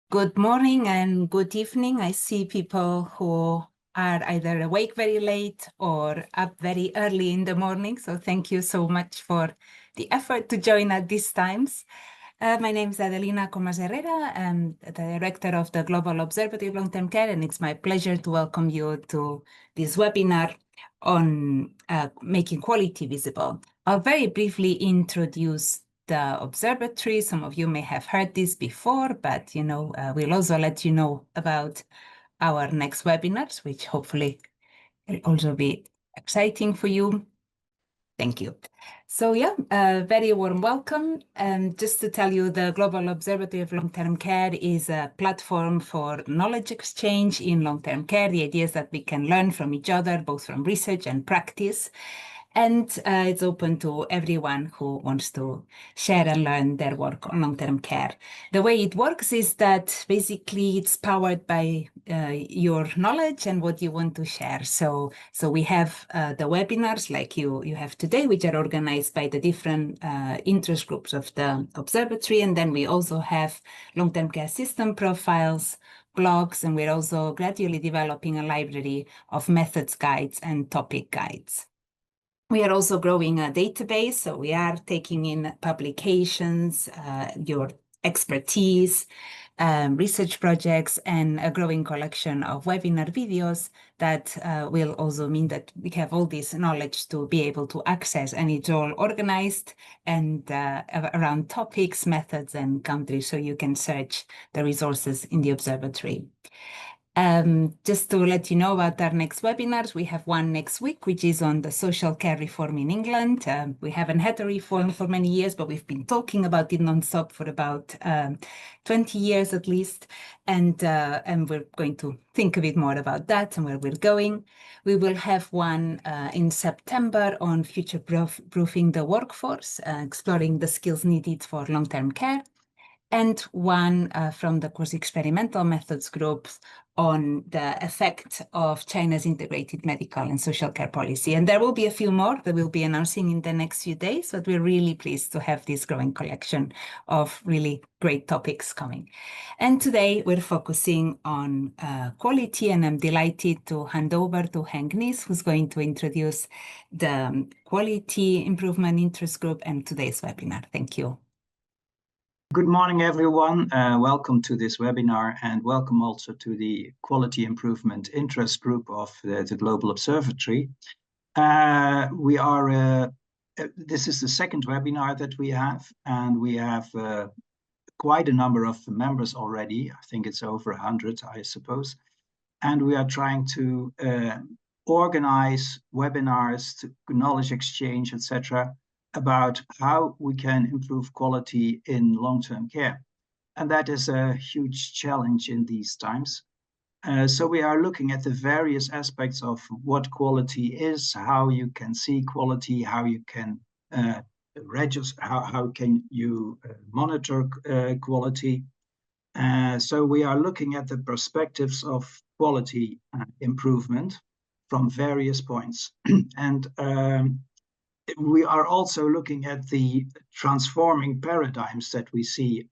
Good morning and good evening. I see people who are either awake very late or up very early in the morning. So thank you so much for the effort to join at these times. My name is Adelina Comas-Herrera. I'm the director of the Global Observatory of Long-Term Care, and it's my pleasure to welcome you to this webinar on making quality visible. I'll very briefly introduce the observatory. Some of you may have heard this before, but we'll also let you know about our next webinars, which hopefully will also be exciting for you. Thank you. So very warm welcome. Just to tell you, the Global Observatory of Long-Term Care is a platform for knowledge exchange in long-term care. The idea is that we can learn from each other, both from research and practice. And it's open to everyone who wants to share and learn their work on long-term care. The way it works is that basically it's powered by your knowledge and what you want to share. So we have the webinars like you have today, which are organized by the different interest groups of the observatory. And then we also have long-term care system profiles, blogs, and we're also gradually developing a library of methods guides and topic guides. We are also growing a database, so we are taking in publications, your expertise, research projects, and a growing collection of webinar videos that will also mean that we have all this knowledge to be able to access, and it's all organized and around topics, methods, and countries, so you can search the resources in the observatory. Just to let you know about our next webinars, we have one next week, which is on the social care reform in England. We haven't had a reform for many years, but we've been talking about it nonstop for about 20 years at least. And we're going to think a bit more about that and where we're going. We will have one in September on future-proofing the workforce, exploring the skills needed for long-term care. And one from the course experimental methods groups on the effect of China's integrated medical and social care policy. And there will be a few more that we'll be announcing in the next few days, but we're really pleased to have this growing collection of really great topics coming. And today we're focusing on quality, and I'm delighted to hand over to Henk Nies, who's going to introduce the Quality Improvement Interest Group and today's webinar. Thank you. Good morning, everyone. Welcome to this webinar, and welcome also to the Quality Improvement Interest Group of the Global Observatory. This is the second webinar that we have, and we have quite a number of members already. I think it's over 100, I suppose. And we are trying to organize webinars, knowledge exchange, etc., about how we can improve quality in long-term care. And that is a huge challenge in these times. So we are looking at the various aspects of what quality is, how you can see quality, how you can register, how can you monitor quality. So we are looking at the perspectives of quality improvement from various points. And we are also looking at the transforming paradigms that we see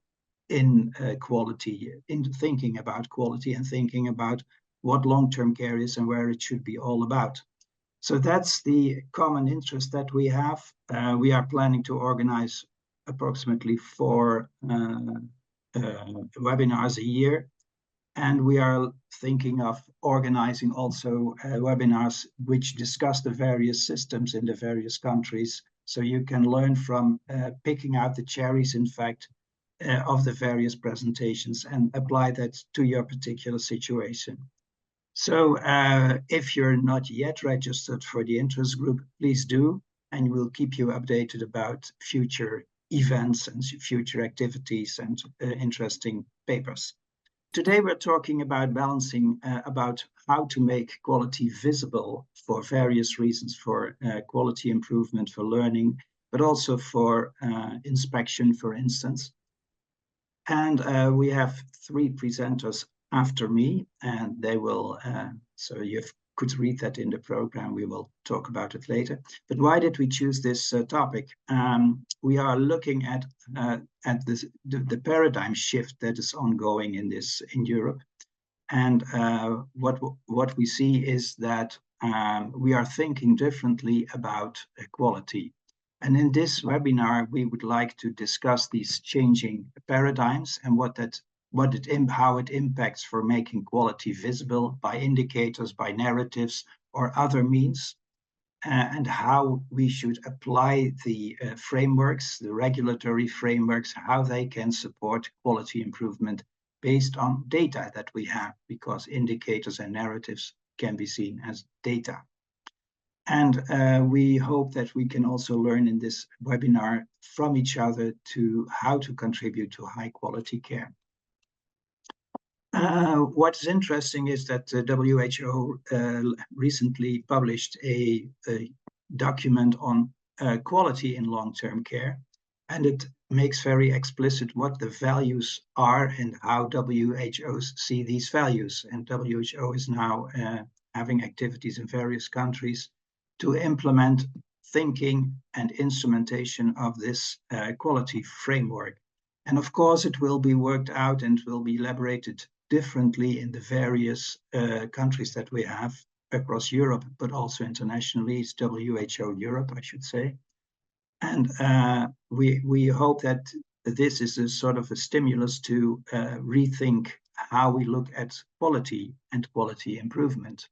in quality, in thinking about quality and thinking about what long-term care is and where it should be all about. So that's the common interest that we have. We are planning to organize approximately 4 webinars a year. And we are thinking of organizing also webinars which discuss the various systems in the various countries. So you can learn from picking out the cherries, in fact, of the various presentations and apply that to your particular situation. So if you're not yet registered for the interest group, please do, and we'll keep you updated about future events and future activities and interesting papers. Today, we're talking about balancing about how to make quality visible for various reasons, for quality improvement, for learning, but also for inspection, for instance. And we have 3 presenters after me, and they will, so you've could read that in the program. We will talk about it later. But why did we choose this topic? We are looking at the paradigm shift that is ongoing in Europe. And what we see is that we are thinking differently about equality. And in this webinar, we would like to discuss these changing paradigms and how it impacts for making quality visible by indicators, by narratives, or other means, and how we should apply the frameworks, the regulatory frameworks, how they can support quality improvement based on data that we have, because indicators and narratives can be seen as data. And we hope that we can also learn in this webinar from each other to how to contribute to high quality care. What's interesting is that the WHO recently published a document on quality in long-term care, and it makes very explicit what the values are and how WHOs see these values. And WHO is now having activities in various countries to implement thinking and instrumentation of this quality framework. And of course, it will be worked out and will be elaborated differently in the various countries that we have across Europe, but also internationally. It's WHO Europe, I should say. And we hope that this is a sort of a stimulus to rethink how we look at quality and quality improvement.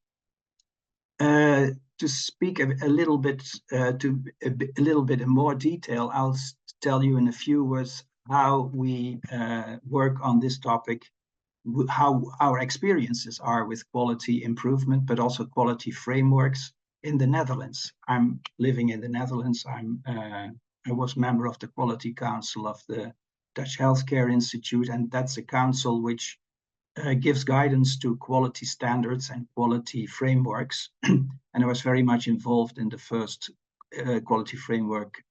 To speak a little bit in more detail, I'll tell you in a few words how we work on this topic, how our experiences are with quality improvement, but also quality frameworks in the Netherlands. I'm living in the Netherlands. I was member of the Quality Council of the Dutch Healthcare Institute, and that's a council which gives guidance to quality standards and quality frameworks. And I was very much involved in the first quality framework,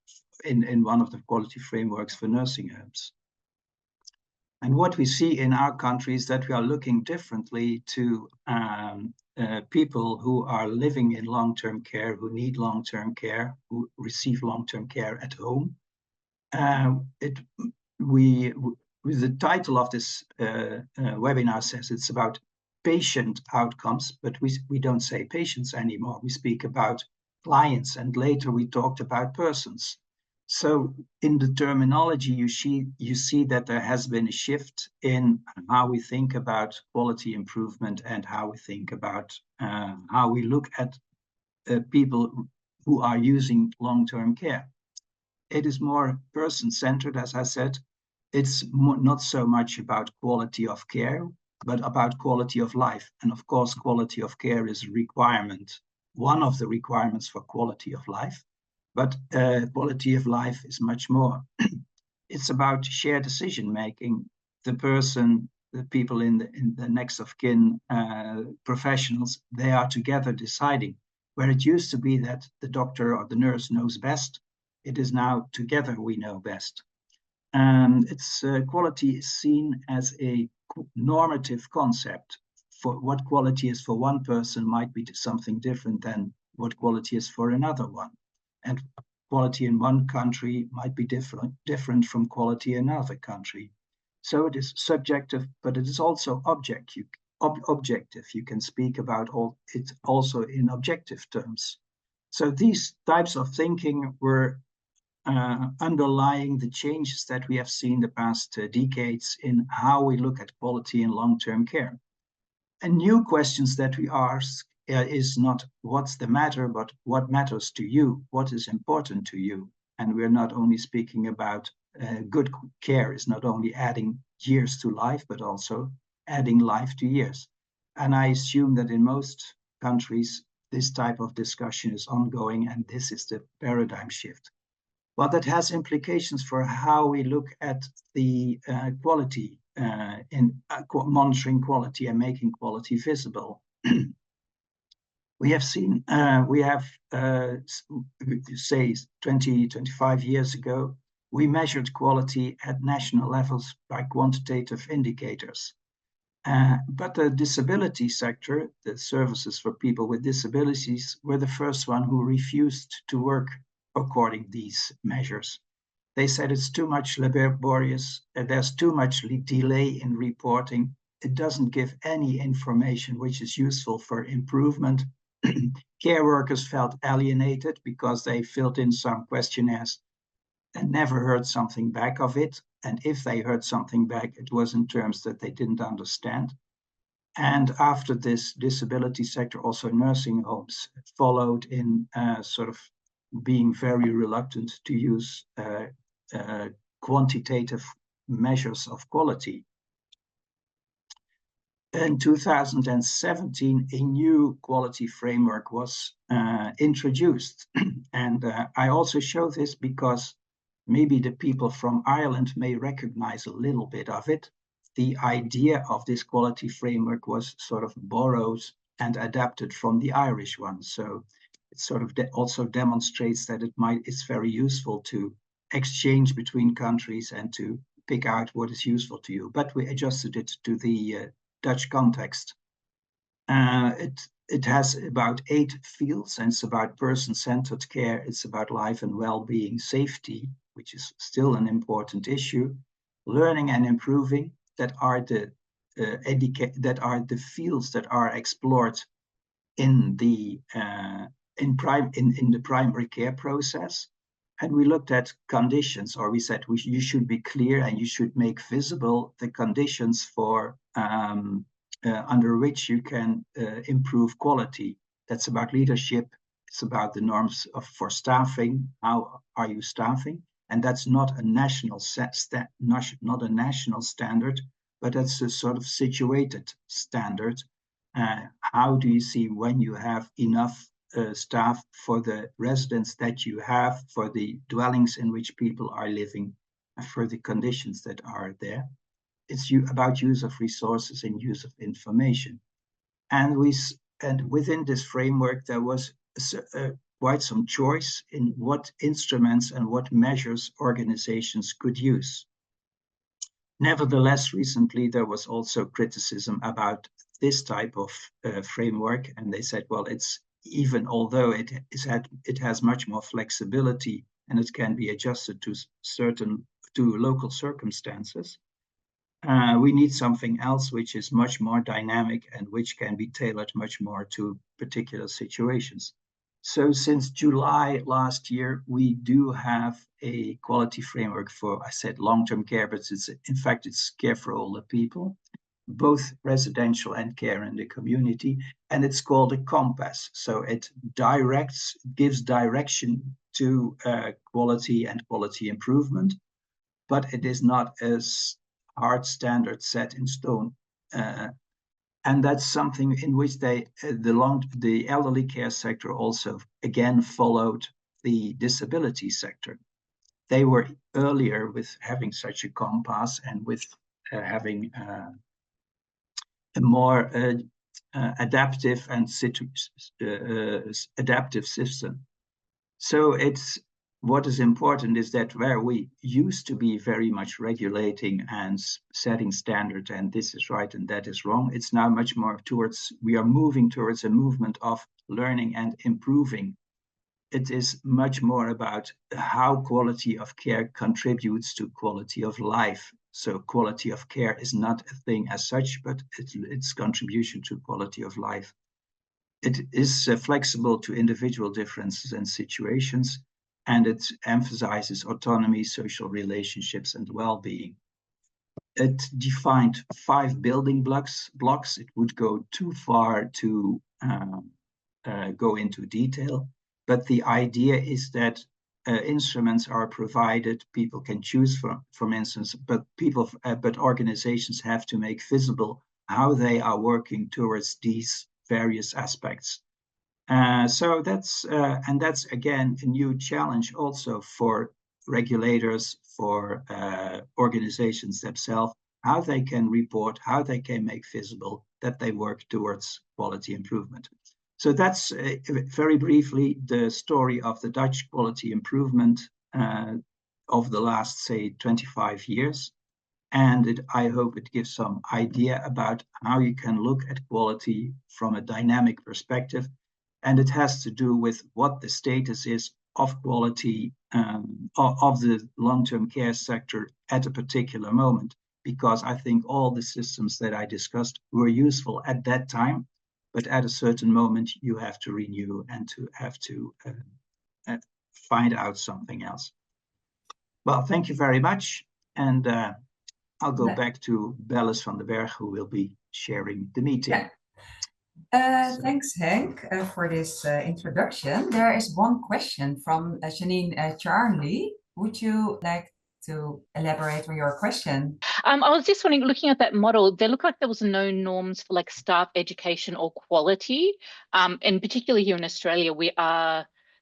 in one of the quality frameworks for nursing homes. And what we see in our country is that we are looking differently to people who are living in long-term care, who need long-term care, who receive long-term care at home. The title of this webinar says it's about patient outcomes, but we don't say patients anymore. We speak about clients, and later we talked about persons. So in the terminology, you see that there has been a shift in how we think about quality improvement and how we think about how we look at people who are using long-term care. It is more person-centered, as I said. It's not so much about quality of care, but about quality of life. And of course, quality of care is a requirement, one of the requirements for quality of life. But quality of life is much more. It's about shared decision-making. The person, the people in the next of kin professionals, they are together deciding. Where it used to be that the doctor or the nurse knows best, it is now together we know best. Quality is seen as a normative concept. For what quality is for one person might be something different than what quality is for another one. And quality in one country might be different from quality in another country. So it is subjective, but it is also objective. You can speak about it also in objective terms. So these types of thinking were underlying the changes that we have seen the past decades in how we look at quality in long-term care. And new questions that we ask is not what's the matter, but what matters to you, what is important to you. And we're not only speaking about good care is not only adding years to life, but also adding life to years. And I assume that in most countries, this type of discussion is ongoing, and this is the paradigm shift. Well, that has implications for how we look at the quality in monitoring quality and making quality visible. We have seen, say 20, 25 years ago, we measured quality at national levels by quantitative indicators. But the disability sector, the services for people with disabilities, were the first one who refused to work according to these measures. They said it's too much laborious, there's too much delay in reporting, it doesn't give any information which is useful for improvement. Care workers felt alienated because they filled in some questionnaires and never heard something back of it. And if they heard something back, it was in terms that they didn't understand. And after this disability sector, also nursing homes followed in sort of being very reluctant to use quantitative measures of quality. In 2017, a new quality framework was introduced. And I also show this because maybe the people from Ireland may recognize a little bit of it. The idea of this quality framework was sort of borrowed and adapted from the Irish one. So it sort of also demonstrates that it's very useful to exchange between countries and to pick out what is useful to you. But we adjusted it to the Dutch context. It has about 8 fields, and it's about person-centered care. It's about life and well-being, safety, which is still an important issue, learning and improving, that are the fields that are explored in the primary care process. And we looked at conditions, or we said you should be clear and you should make visible the conditions for under which you can improve quality. That's about leadership. It's about the norms for staffing. How are you staffing? And that's not a national not a national standard, but that's a sort of situated standard. How do you see when you have enough staff for the residents that you have, for the dwellings in which people are living, and for the conditions that are there? It's about use of resources and use of information. And within this framework, there was quite some choice in what instruments and what measures organizations could use. Nevertheless, recently there was also criticism about this type of framework, and they said, well, it's even although it has much more flexibility and it can be adjusted to local circumstances, we need something else which is much more dynamic and which can be tailored much more to particular situations. So since July last year, we do have a quality framework for, I said, long-term care, but in fact, it's care for older people, both residential and care in the community. And it's called a compass. So it gives direction to quality and quality improvement, but it is not as hard standard set in stone. And that's something in which the elderly care sector also again followed the disability sector. They were earlier with having such a compass and with having a more adaptive and adaptive system. So what is important is that where we used to be very much regulating and setting standards, and this is right and that is wrong, it's now much more we are moving towards a movement of learning and improving. It is much more about how quality of care contributes to quality of life. So quality of care is not a thing as such, but its contribution to quality of life. It is flexible to individual differences and situations, and it emphasizes autonomy, social relationships, and well-being. It defined 5 building blocks. It would go too far to go into detail, but the idea is that instruments are provided. People can choose from instance, but organizations have to make visible how they are working towards these various aspects. So that's again a new challenge also for regulators, for organizations themselves, how they can report, how they can make visible that they work towards quality improvement. So that's very briefly the story of the Dutch quality improvement of the last, say, 25 years. And I hope it gives some idea about how you can look at quality from a dynamic perspective. And it has to do with what the status is of quality of the long-term care sector at a particular moment. Because I think all the systems that I discussed were useful at that time, but at a certain moment you have to renew and to have to find out something else. Well, thank you very much. And I'll go back to Bellis van den Berg, who will be sharing the meeting. Thanks, Henk, for this introduction. There is one question from Janine Charlie. Would you like to elaborate on your question? I was just wondering, looking at that model, there looked like there was no norms for like staff education or quality. And particularly here in Australia,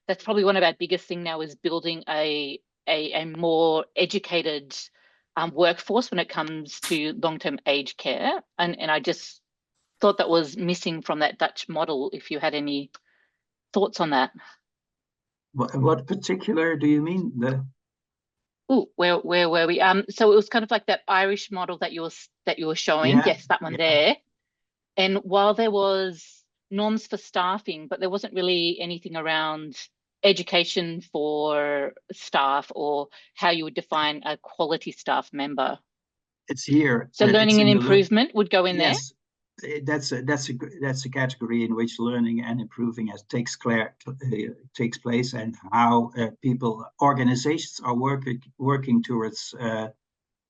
that's probably one of our biggest thing now is building a more educated workforce when it comes to long-term aged care. And I just thought that was missing from that Dutch model, if you had any thoughts on that. What particular do you mean? Oh, where were we? So it was kind of like that Irish model that you were showing. Yeah, yes, that one there. And while there was norms for staffing, but there wasn't really anything around education for staff or how you would define a quality staff member. It's here. So learning and improvement would go in there. Yes, that's a category in which learning and improving takes place, and how organizations are working towards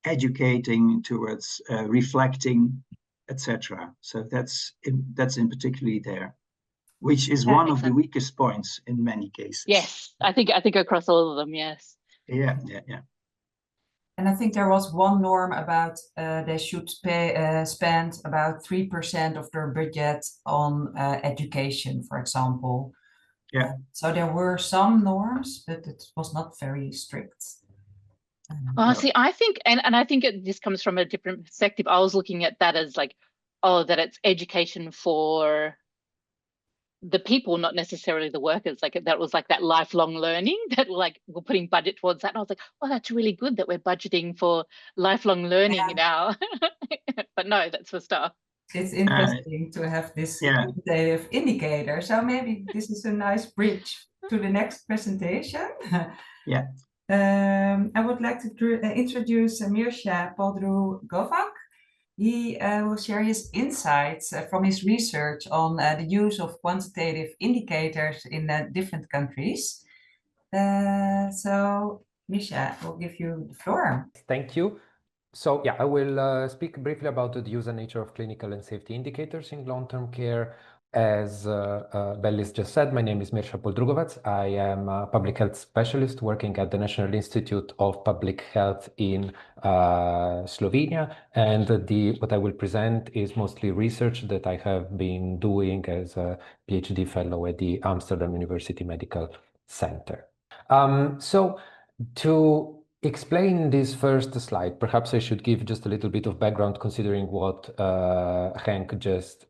educating, towards reflecting, etc. So that's in particularly there, which is one of the weakest points in many cases. Yes, I think across all of them. Yes. Yeah. And I think there was one norm about they should spend about 3% of their budget on education, for example. Yeah. So there were some norms, but it was not very strict. See, I think, and I think this comes from a different perspective. I was looking at that as like, that it's education for the people, not necessarily the workers. Like that was like that lifelong learning that like we're putting budget towards that. And I was like, oh, that's really good that we're budgeting for lifelong learning now. But no, that's for staff. It's interesting to have this quantitative indicator. So maybe this is a nice bridge to the next presentation. Yeah. I would like to introduce Mirsha Podru-Govak. He will share his insights from his research on the use of quantitative indicators in different countries. So, Misha, I will give you the floor. Thank you. So, I will speak briefly about the use and nature of clinical and safety indicators in long-term care. As Bellis just said, my name is Mirsha Podru-Govak. I am a public health specialist working at the National Institute of Public Health in Slovenia. And what I will present is mostly research that I have been doing as a PhD fellow at the Amsterdam University Medical Center. So to explain this first slide, perhaps I should give just a little bit of background considering what Henk just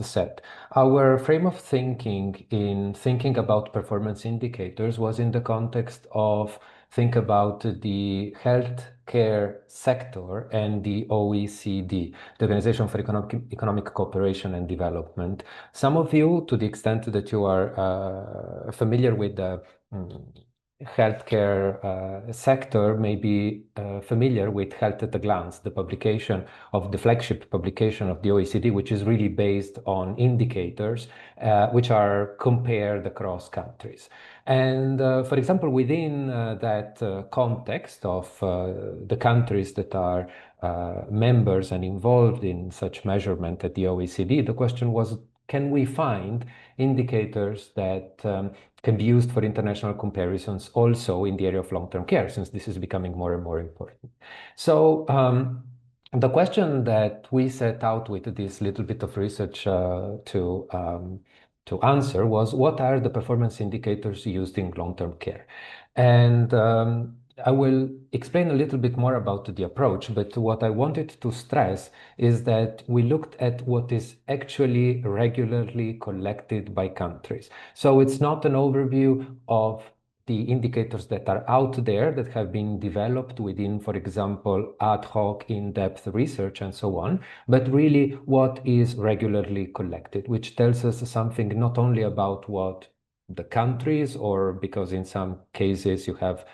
said. Our frame of thinking in thinking about performance indicators was in the context of think about the healthcare sector and the OECD, the Organization for Economic Cooperation and Development. Some of you, to the extent that you are familiar with the healthcare sector, may be familiar with Health at a Glance, the publication of the flagship publication of the OECD, which is really based on indicators which are compared across countries. And for example, within that context of the countries that are members and involved in such measurement at the OECD, the question was, can we find indicators that can be used for international comparisons also in the area of long-term care, since this is becoming more and more important. So the question that we set out with this little bit of research to answer was, what are the performance indicators used in long-term care? And I will explain a little bit more about the approach, but what I wanted to stress is that we looked at what is actually regularly collected by countries. So it's not an overview of the indicators that are out there that have been developed within, for example, ad hoc in-depth research and so on, but really what is regularly collected, which tells us something not only about what the countries, or because in some cases you have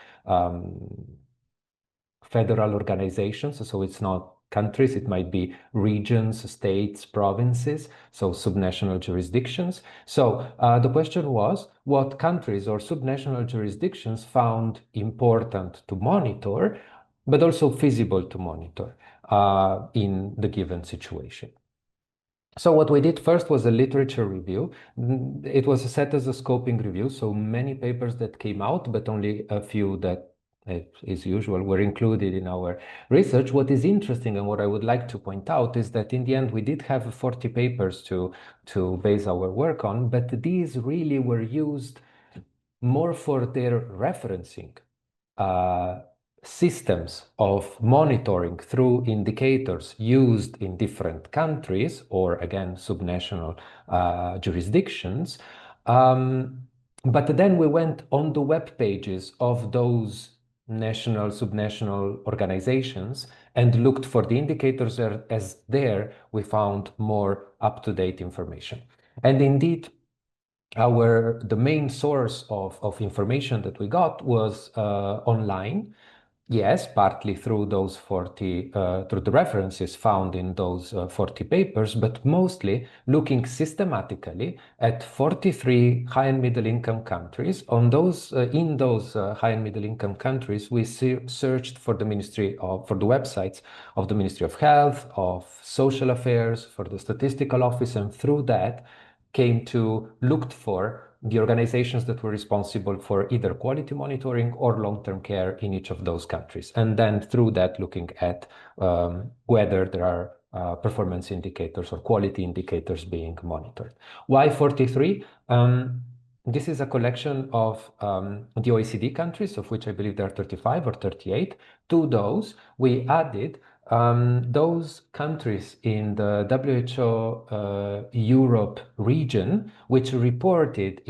federal organizations, so it's not countries, it might be regions, states, provinces, so subnational jurisdictions. So the question was, what countries or subnational jurisdictions found important to monitor, but also feasible to monitor in the given situation? So what we did first was a literature review. It was set as a scoping review, so many papers that came out, but only a few that, as usual, were included in our research. What is interesting and what I would like to point out is that in the end, we did have 40 papers to base our work on, but these really were used more for their referencing systems of monitoring through indicators used in different countries, or again, subnational jurisdictions. But then we went on the web pages of those national, subnational organizations and looked for the indicators, as there we found more up-to-date information. And indeed, the main source of information that we got was online. Yes, partly through those 40, through the references found in those 40 papers, but mostly looking systematically at 43 high and middle income countries. On those, in those high and middle income countries, we searched for the for the websites of the Ministry of Health, of Social Affairs, for the Statistical Office, and through that looked for the organizations that were responsible for either quality monitoring or long-term care in each of those countries. And then through that, looking at whether there are performance indicators or quality indicators being monitored. Why 43? This is a collection of the OECD countries, of which I believe there are 35 or 38. To those, we added those countries in the WHO Europe region, which reported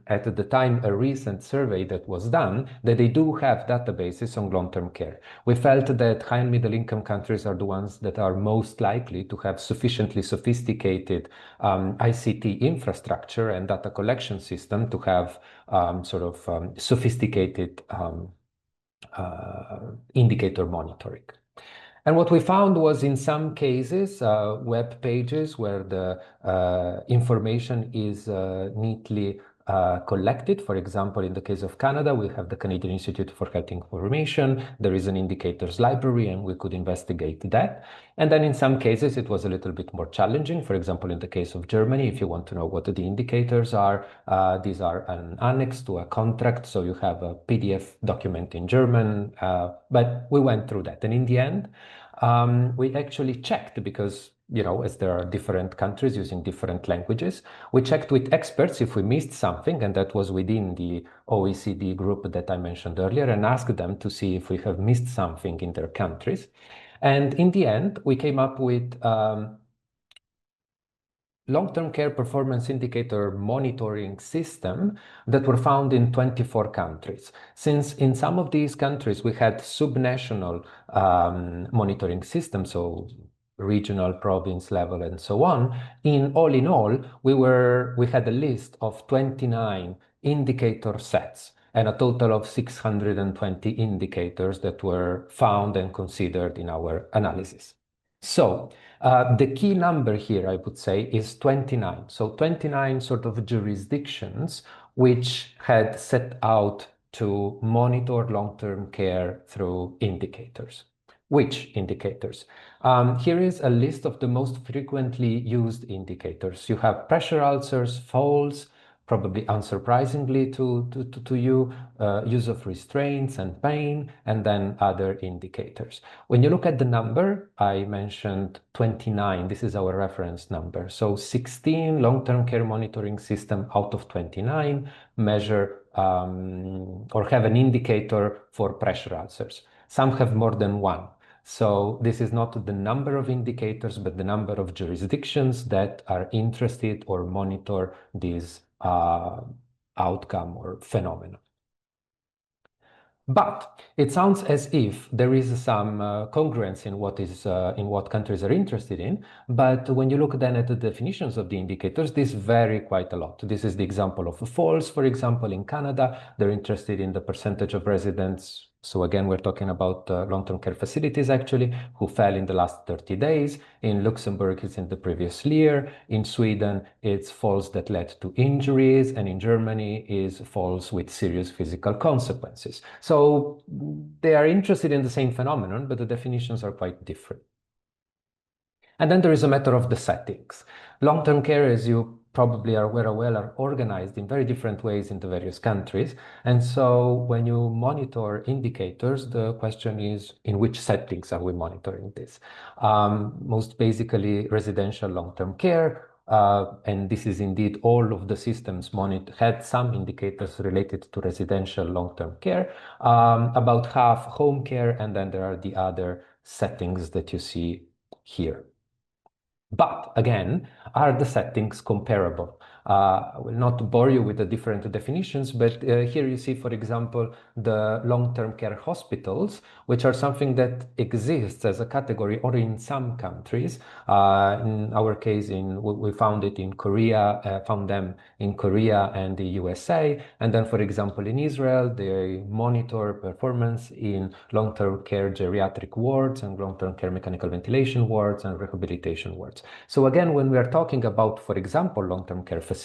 at the time, a recent survey that was done, that they do have databases on long-term care. We felt that high and middle income countries are the ones that are most likely to have sufficiently sophisticated ICT infrastructure and data collection system to have sophisticated indicator monitoring. And what we found was, in some cases, web pages where the information is neatly collected. For example, in the case of Canada, we have the Canadian Institute for Health Information. There is an indicators library, and we could investigate that. And then in some cases, it was a little bit more challenging. For example, in the case of Germany, if you want to know what the indicators are, these are an annex to a contract. So you have a PDF document in German, but we went through that. And in the end, we actually checked, because as there are different countries using different languages, we checked with experts if we missed something, and that was within the OECD group that I mentioned earlier, and asked them to see if we have missed something in their countries. And in the end, we came up with long-term care performance indicator monitoring system that were found in 24 countries. Since in some of these countries we had subnational monitoring systems, so regional, province level, and so on, in all, we had a list of 29 indicator sets and a total of 620 indicators that were found and considered in our analysis. So the key number here, I would say, is 29. So 29 sort of jurisdictions which had set out to monitor long-term care through indicators. Which indicators? Here is a list of the most frequently used indicators. You have pressure ulcers, falls, probably unsurprisingly to you, use of restraints and pain, and then other indicators. When you look at the number, I mentioned 29. This is our reference number. So 16 long-term care monitoring system out of 29 measure or have an indicator for pressure ulcers. Some have more than one. So this is not the number of indicators, but the number of jurisdictions that are interested or monitor this outcome or phenomenon. But it sounds as if there is some congruence in what countries are interested in. But when you look then at the definitions of the indicators, these vary quite a lot. This is the example of falls, for example, in Canada. They're interested in the percentage of residents. So again, we're talking about long-term care facilities, actually, who fell in the last 30 days. In Luxembourg, it's in the previous year. In Sweden, it's falls that led to injuries. And in Germany, is falls with serious physical consequences. So they are interested in the same phenomenon, but the definitions are quite different. And then there is a matter of the settings. Long-term care, as you probably are aware, are organized in very different ways in the various countries. And so when you monitor indicators, the question is, in which settings are we monitoring this? Most basically, residential long-term care. And this is indeed all of the systems had some indicators related to residential long-term care, about half home care, and then there are the other settings that you see here. But again, are the settings comparable? I will not bore you with the different definitions, but here you see, for example, the long-term care hospitals, which are something that exists as a category or in some countries. In our case, we found it in Korea, found them in Korea and the USA. And then, for example, in Israel, they monitor performance in long-term care geriatric wards and long-term care mechanical ventilation wards and rehabilitation wards. So again, when we are talking about, for example, long-term care facilities,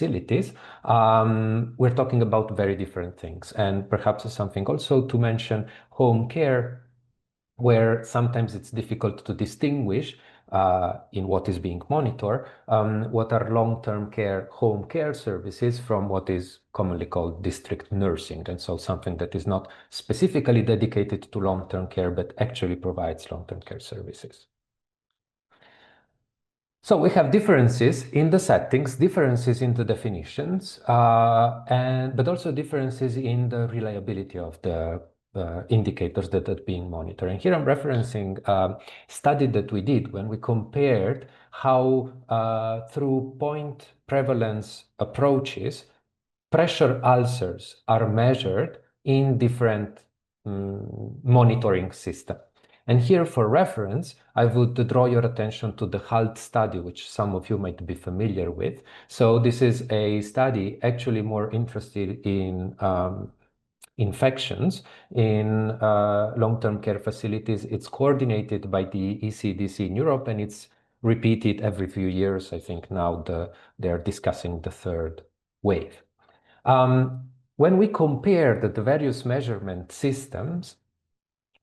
we're talking about very different things. And perhaps something also to mention, home care, where sometimes it's difficult to distinguish in what is being monitored, what are long-term care, home care services from what is commonly called district nursing. And so something that is not specifically dedicated to long-term care, but actually provides long-term care services. So we have differences in the settings, differences in the definitions, but also differences in the reliability of the indicators that are being monitored. And here I'm referencing a study that we did when we compared how through point prevalence approaches, pressure ulcers are measured in different monitoring systems. And here for reference, I would draw your attention to the HALT study, which some of you might be familiar with. So this is a study actually more interested in infections in long-term care facilities. It's coordinated by the ECDC in Europe, and it's repeated every few years. I think now they're discussing the third wave. When we compared the various measurement systems,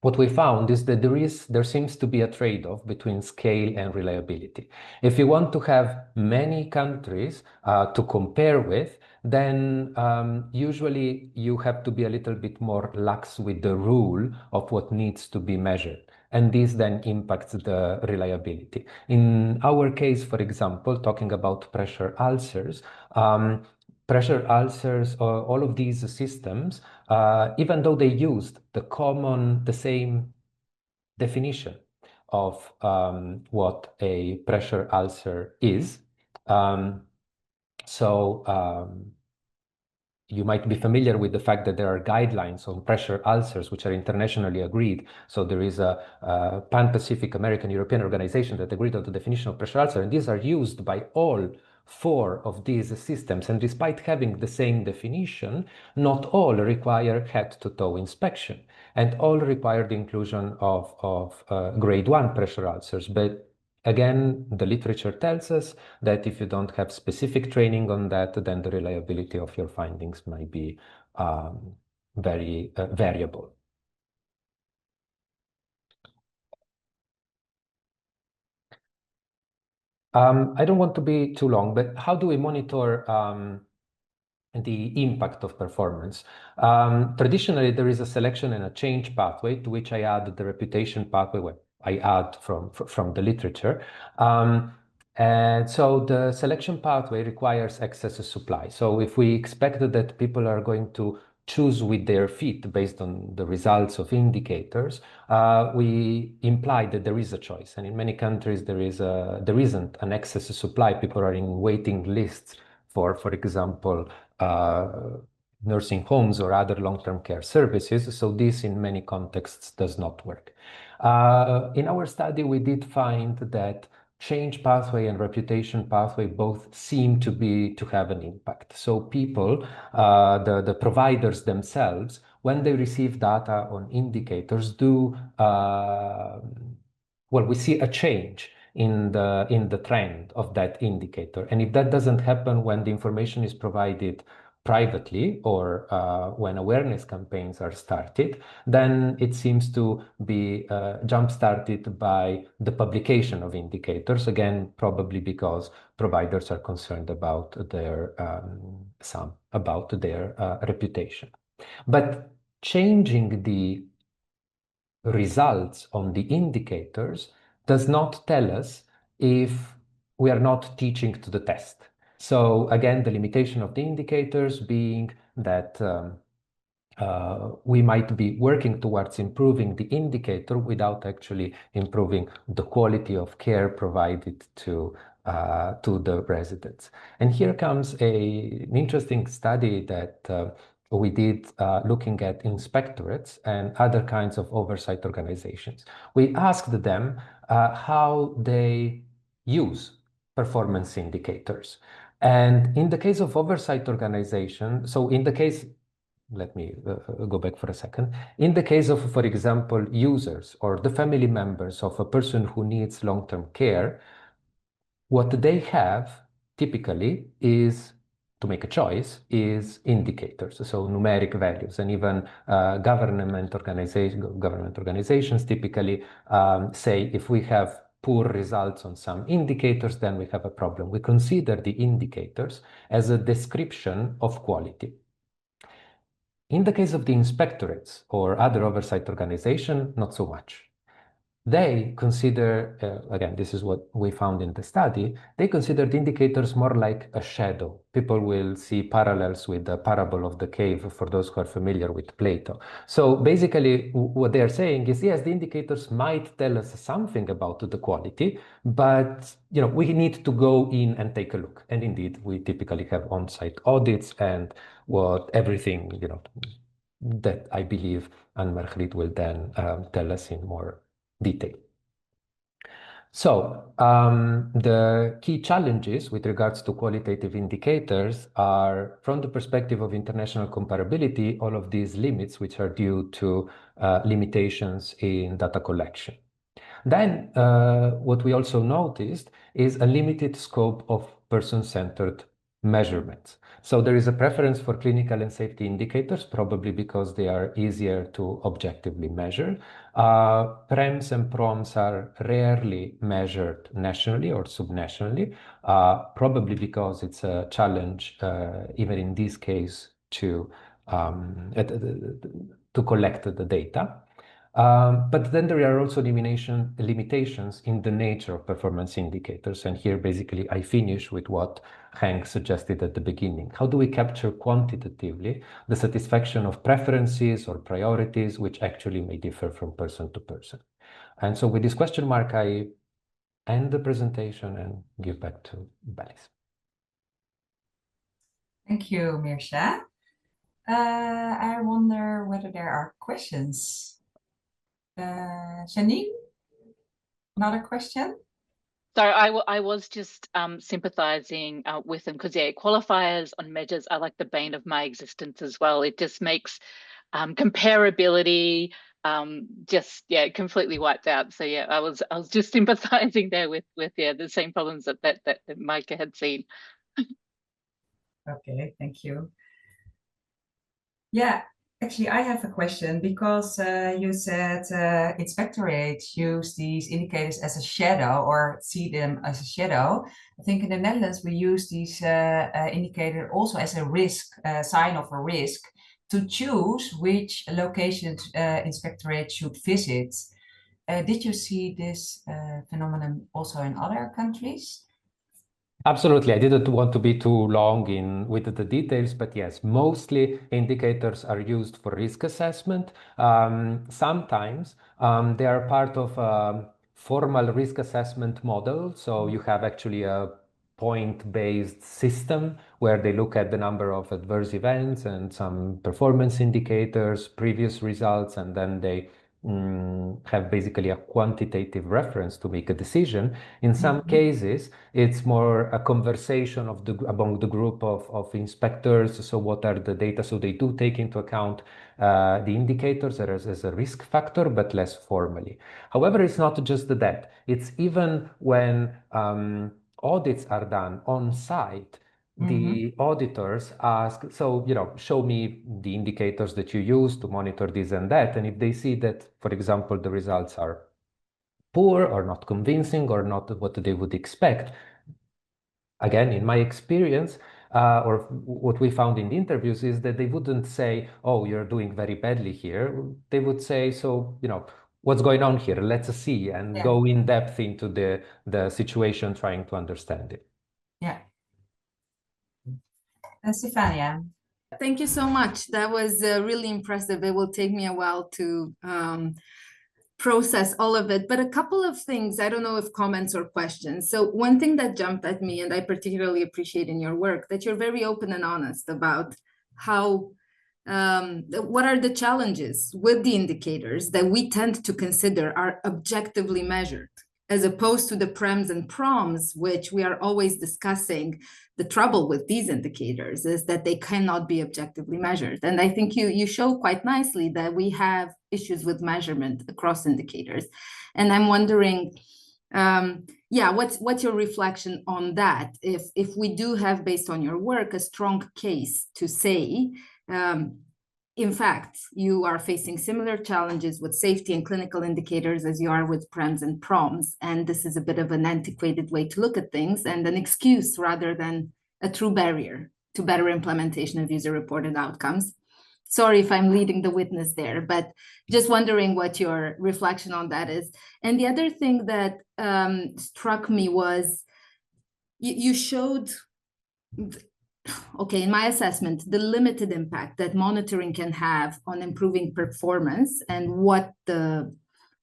what we found is that there seems to be a trade-off between scale and reliability. If you want to have many countries to compare with, then usually you have to be a little bit more lax with the rule of what needs to be measured. And this then impacts the reliability. In our case, for example, talking about pressure ulcers, all of these systems, even though they used the same definition of what a pressure ulcer is. You might be familiar with the fact that there are guidelines on pressure ulcers, which are internationally agreed. So there is a Pan-Pacific American European organization that agreed on the definition of pressure ulcer, and these are used by all 4 of these systems. And despite having the same definition, not all require head-to-toe inspection, and all require the inclusion of grade 1 pressure ulcers. But again, the literature tells us that if you don't have specific training on that, then the reliability of your findings might be very variable. I don't want to be too long, but how do we monitor the impact of performance? Traditionally, there is a selection and a change pathway to which I add the reputation pathway, what I add from the literature. And so the selection pathway requires excess supply. So if we expect that people are going to choose with their feet based on the results of indicators, we imply that there is a choice. And in many countries, there isn't an excess supply. People are in waiting lists for example, nursing homes or other long-term care services. So this in many contexts does not work. In our study, we did find that change pathway and reputation pathway both seem to have an impact. So people, the providers themselves, when they receive data on indicators, we see a change in the trend of that indicator. And if that doesn't happen when the information is provided privately or when awareness campaigns are started, then it seems to be jump-started by the publication of indicators, again, probably because providers are concerned about their reputation. But changing the results on the indicators does not tell us if we are not teaching to the test. So again, the limitation of the indicators being that we might be working towards improving the indicator without actually improving the quality of care provided to the residents. And here comes an interesting study that we did looking at inspectorates and other kinds of oversight organizations. We asked them how they use performance indicators. And in the case of oversight organization, so in the case, let me go back for a second. In the case of, for example, users or the family members of a person who needs long-term care, what they have typically is, to make a choice, is indicators, so numeric values, and even government organizations typically say if we have poor results on some indicators, then we have a problem. We consider the indicators as a description of quality. In the case of the inspectorates or other oversight organization, not so much. They consider, again, this is what we found in the study, they consider the indicators more like a shadow. People will see parallels with the parable of the cave for those who are familiar with Plato. So basically what they are saying is, yes, the indicators might tell us something about the quality, but we need to go in and take a look. And indeed, we typically have on-site audits and everything, that I believe Anne-Margriet will then tell us in more detail. So the key challenges with regards to qualitative indicators are, from the perspective of international comparability, all of these limits which are due to limitations in data collection. Then what we also noticed is a limited scope of person-centered measurements. So there is a preference for clinical and safety indicators, probably because they are easier to objectively measure. PREMs and PROMs are rarely measured nationally or subnationally, probably because it's a challenge, even in this case, to collect the data. But then there are also limitations in the nature of performance indicators. And here, basically, I finish with what Henk suggested at the beginning. How do we capture quantitatively the satisfaction of preferences or priorities, which actually may differ from person to person? And so with this question mark, I end the presentation and give back to Belis. Thank you, Mircea. I wonder whether there are questions. Janine, another question? So I was just sympathizing with them because, yeah, qualifiers on measures are like the bane of my existence as well. It just makes comparability just, yeah, completely wiped out. So yeah, I was just sympathizing there with the same problems that Micah had seen. Okay, thank you. Yeah, actually, I have a question because you said inspectorates use these indicators as a shadow or see them as a shadow. I think in the Netherlands, we use these indicators also as a risk, sign of a risk, to choose which locations inspectorate should visit. Did you see this phenomenon also in other countries? Absolutely. I didn't want to be too long with the details, but yes, mostly indicators are used for risk assessment. Sometimes they are part of a formal risk assessment model. So you have actually a point-based system where they look at the number of adverse events and some performance indicators, previous results, and then they have basically a quantitative reference to make a decision. In some cases, it's more a conversation among the group of inspectors. So what are the data? So they do take into account the indicators as a risk factor, but less formally. However, it's not just that. It's even when audits are done on site, the auditors ask, so, show me the indicators that you use to monitor this and that. And if they see that, for example, the results are poor or not convincing or not what they would expect, again, in my experience, or what we found in the interviews is that they wouldn't say, oh, you're doing very badly here. They would say, so, what's going on here? Let's see, and go in depth into the situation, trying to understand it. Yeah. And Stefania. Thank you so much. That was really impressive. It will take me a while to process all of it, but a couple of things, I don't know if comments or questions. So one thing that jumped at me, and I particularly appreciate in your work, that you're very open and honest about how, what are the challenges with the indicators that we tend to consider are objectively measured, as opposed to the prems and proms, which we are always discussing. The trouble with these indicators is that they cannot be objectively measured. And I think you show quite nicely that we have issues with measurement across indicators. And I'm wondering, what's your reflection on that? If we do have, based on your work, a strong case to say, in fact, you are facing similar challenges with safety and clinical indicators as you are with prems and proms. And this is a bit of an antiquated way to look at things and an excuse rather than a true barrier to better implementation of user-reported outcomes. Sorry if I'm leading the witness there, but just wondering what your reflection on that is. And the other thing that struck me was you showed, okay, in my assessment, the limited impact that monitoring can have on improving performance and what the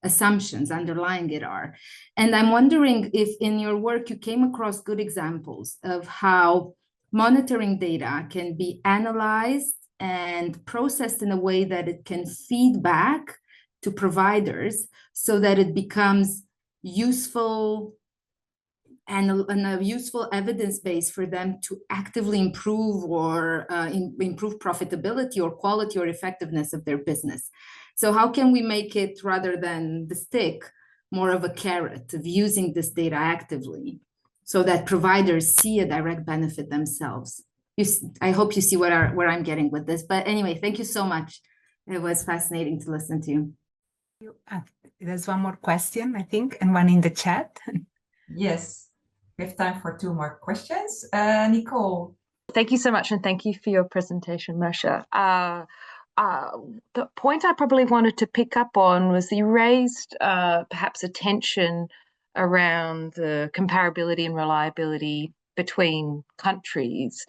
assumptions underlying it are. And I'm wondering if in your work you came across good examples of how monitoring data can be analyzed and processed in a way that it can feed back to providers so that it becomes useful and a useful evidence base for them to actively improve or improve profitability or quality or effectiveness of their business. So how can we make it, rather than the stick, more of a carrot of using this data actively so that providers see a direct benefit themselves? I hope you see where I'm getting with this. But anyway, thank you so much. It was fascinating to listen to you. There's one more question, I think, and one in the chat. Yes, we have time for 2 more questions. Nicole. Thank you so much, and thank you for your presentation, Moshe. The point I probably wanted to pick up on was you raised perhaps attention around the comparability and reliability between countries.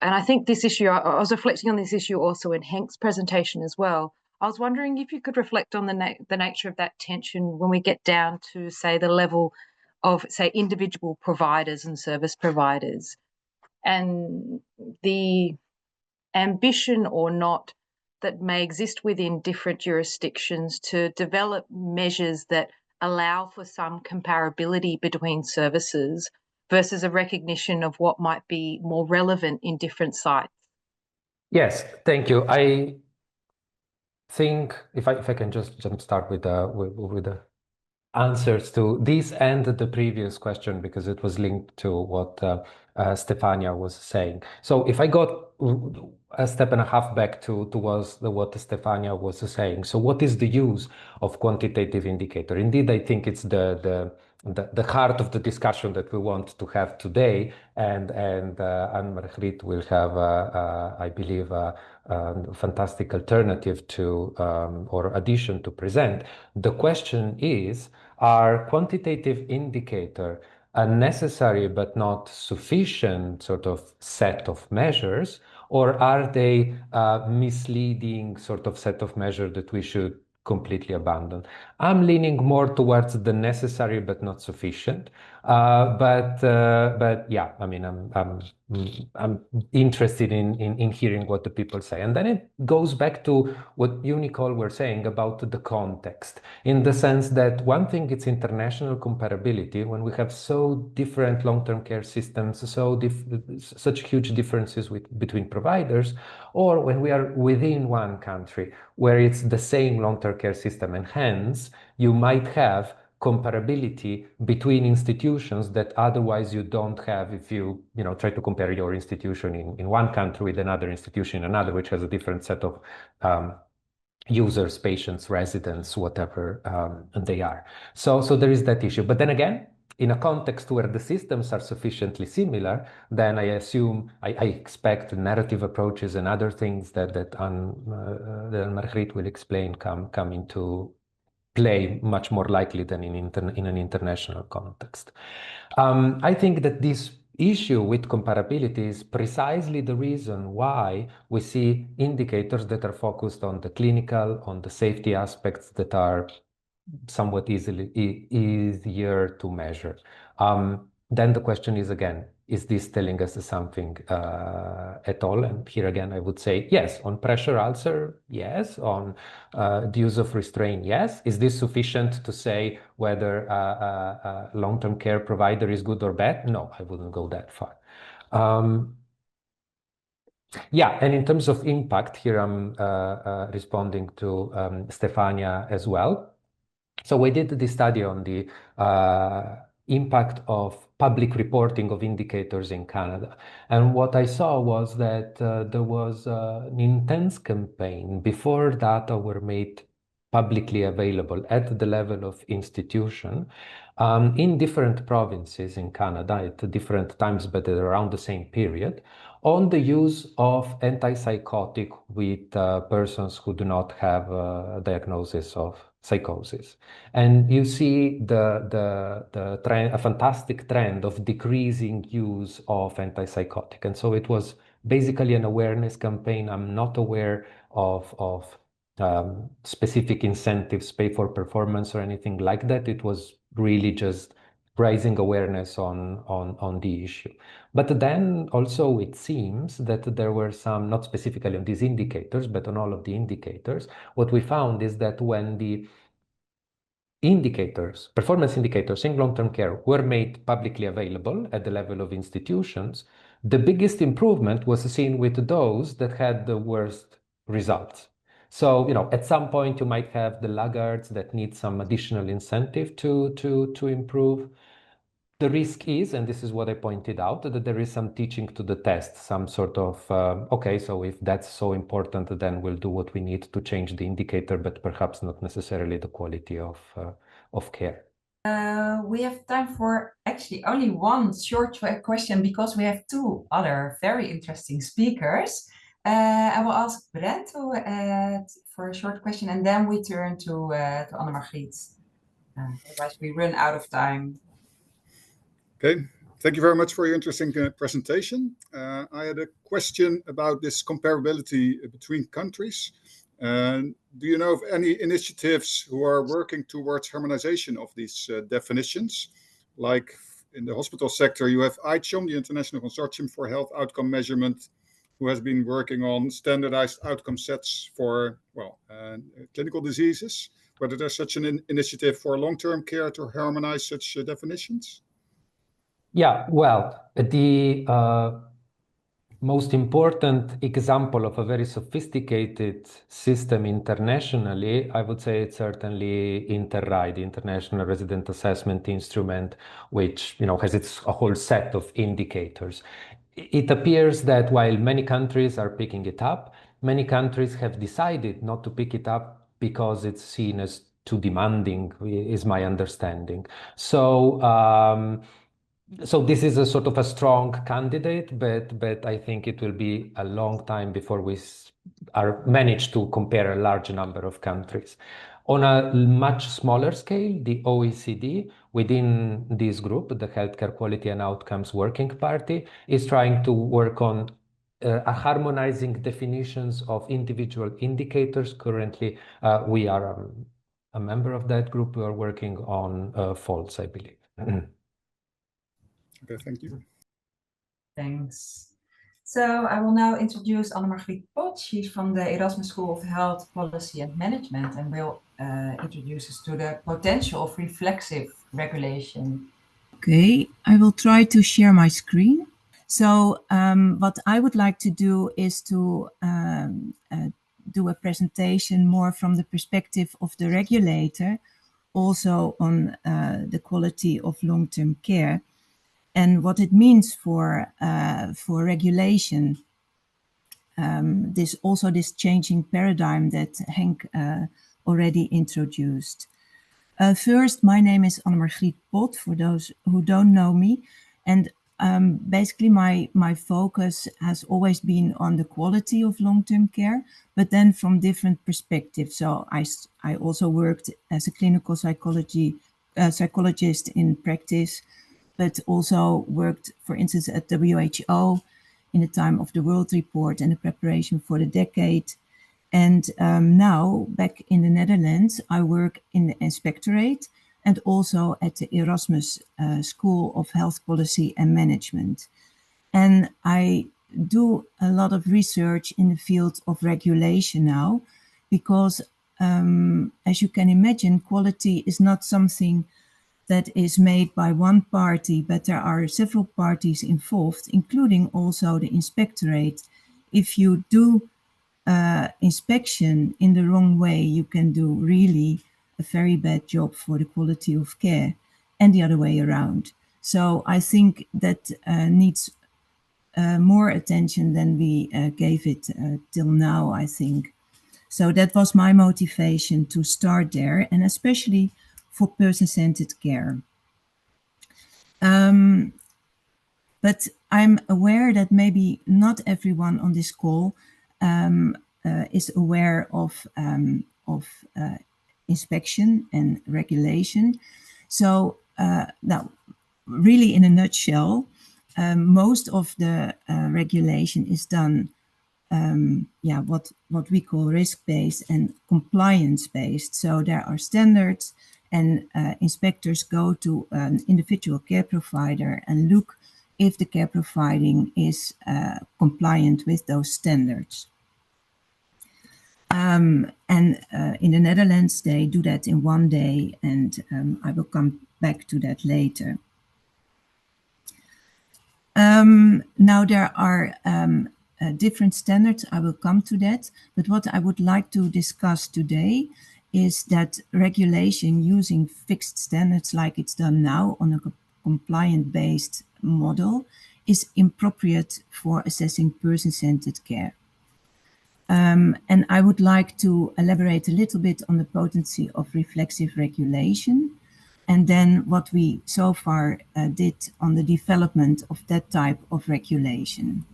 And I think this issue, I was reflecting on this issue also in Henk's presentation as well. I was wondering if you could reflect on the nature of that tension when we get down to, say, the level of, say, individual providers and service providers, and the ambition or not that may exist within different jurisdictions to develop measures that allow for some comparability between services versus a recognition of what might be more relevant in different sites. Yes, thank you. I think if I can just jumpstart with the answers to this and the previous question, because it was linked to what Stefania was saying. So if I got a step and a half back to what Stefania was saying. So what is the use of quantitative indicator? Indeed, I think it's the heart of the discussion that we want to have today, and Anne-Margriet will have, I believe, a fantastic alternative to or addition to present. The question is, are quantitative indicator a necessary but not sufficient sort of set of measures, or are they a misleading sort of set of measures that we should completely abandoned. I'm leaning more towards the necessary but not sufficient. But yeah, I mean, I'm interested in hearing what the people say. And then it goes back to what you, Nicole, were saying about the context, in the sense that one thing, it's international comparability. When we have so different long-term care systems, such huge differences between providers, or when we are within one country where it's the same long-term care system, and hence you might have comparability between institutions that otherwise you don't have if you try to compare your institution in one country with another institution in another, which has a different set of users, patients, residents, whatever they are. So there is that issue. But then again, in a context where the systems are sufficiently similar, then I assume, I expect narrative approaches and other things that Margriet will explain come into play much more likely than in an international context. I think that this issue with comparability is precisely the reason why we see indicators that are focused on the clinical, on the safety aspects that are somewhat easier to measure. Then the question is, again, is this telling us something at all? And here again, I would say yes. On pressure ulcer, yes. On the use of restraint, yes. Is this sufficient to say whether a long-term care provider is good or bad? No, I wouldn't go that far. Yeah, and in terms of impact, here I'm responding to Stefania as well. So we did this study on the impact of public reporting of indicators in Canada. And what I saw was that there was an intense campaign before data were made publicly available at the level of institution in different provinces in Canada at different times, but at around the same period, on the use of antipsychotic with persons who do not have a diagnosis of psychosis. And you see the trend, a fantastic trend of decreasing use of antipsychotic. And so it was basically an awareness campaign. I'm not aware of specific incentives, pay for performance or anything like that. It was really just raising awareness on the issue. But then also it seems that there were some, not specifically on these indicators, but on all of the indicators, what we found is that when the indicators, performance indicators in long-term care were made publicly available at the level of institutions, the biggest improvement was seen with those that had the worst results. So, at some point you might have the laggards that need some additional incentive to improve. The risk is, and this is what I pointed out, that there is some teaching to the test, some sort of, okay, so if that's so important, then we'll do what we need to change the indicator, but perhaps not necessarily the quality of care. We have time for actually only one short question because we have two other very interesting speakers. I will ask Brent for a short question and then we turn to Anne-Margriet. Otherwise we run out of time. Okay, thank you very much for your interesting presentation. I had a question about this comparability between countries. Do you know of any initiatives who are working towards harmonization of these definitions? Like in the hospital sector, you have ICHOM, the International Consortium for Health Outcome Measurement, who has been working on standardized outcome sets for, clinical diseases. Whether there's such an initiative for long-term care to harmonize such definitions? Yeah, well, the most important example of a very sophisticated system internationally, I would say it's certainly InterRAI, the International Resident Assessment Instrument, which has a whole set of indicators. It appears that while many countries are picking it up, many countries have decided not to pick it up because it's seen as too demanding, is my understanding. So this is a sort of a strong candidate, but I think it will be a long time before we manage to compare a large number of countries. On a much smaller scale, the OECD, within this group, the Healthcare Quality and Outcomes Working Party, is trying to work on harmonizing definitions of individual indicators. Currently, we are a member of that group. We are working on faults, I believe. Okay, thank you. Thanks. So I will now introduce Anne-Margriet Pot. She's from the Erasmus School of Health Policy and Management and will introduce us to the potential of reflexive regulation. Okay, I will try to share my screen. So what I would like to do is to do a presentation more from the perspective of the regulator, also on the quality of long-term care and what it means for regulation. This changing paradigm that Henk already introduced. First, my name is Anne-Margriet Pot, for those who don't know me. And basically my focus has always been on the quality of long-term care, but then from different perspectives. So I also worked as a clinical psychologist in practice, but also worked, for instance, at WHO in the time of the World Report and the preparation for the decade. And now, back in the Netherlands, I work in the Inspectorate and also at the Erasmus School of Health Policy and Management. And I do a lot of research in the field of regulation now, because as you can imagine, quality is not something that is made by one party, but there are several parties involved, including also the Inspectorate. If you do inspection in the wrong way, you can do really a very bad job for the quality of care, and the other way around. So I think that needs more attention than we gave it till now, I think. So that was my motivation to start there, and especially for person-centered care. But I'm aware that maybe not everyone on this call is aware of inspection and regulation. So now, really in a nutshell, most of the regulation is done, what we call risk-based and compliance-based. So there are standards, and inspectors go to an individual care provider and look if the care providing is compliant with those standards. And in the Netherlands, they do that in one day, and I will come back to that later. Now there are different standards, I will come to that, but what I would like to discuss today is that regulation using fixed standards like it's done now on a compliant-based model is inappropriate for assessing person-centered care. And I would like to elaborate a little bit on the potency of reflexive regulation, and then what we so far did on the development of that type of regulation.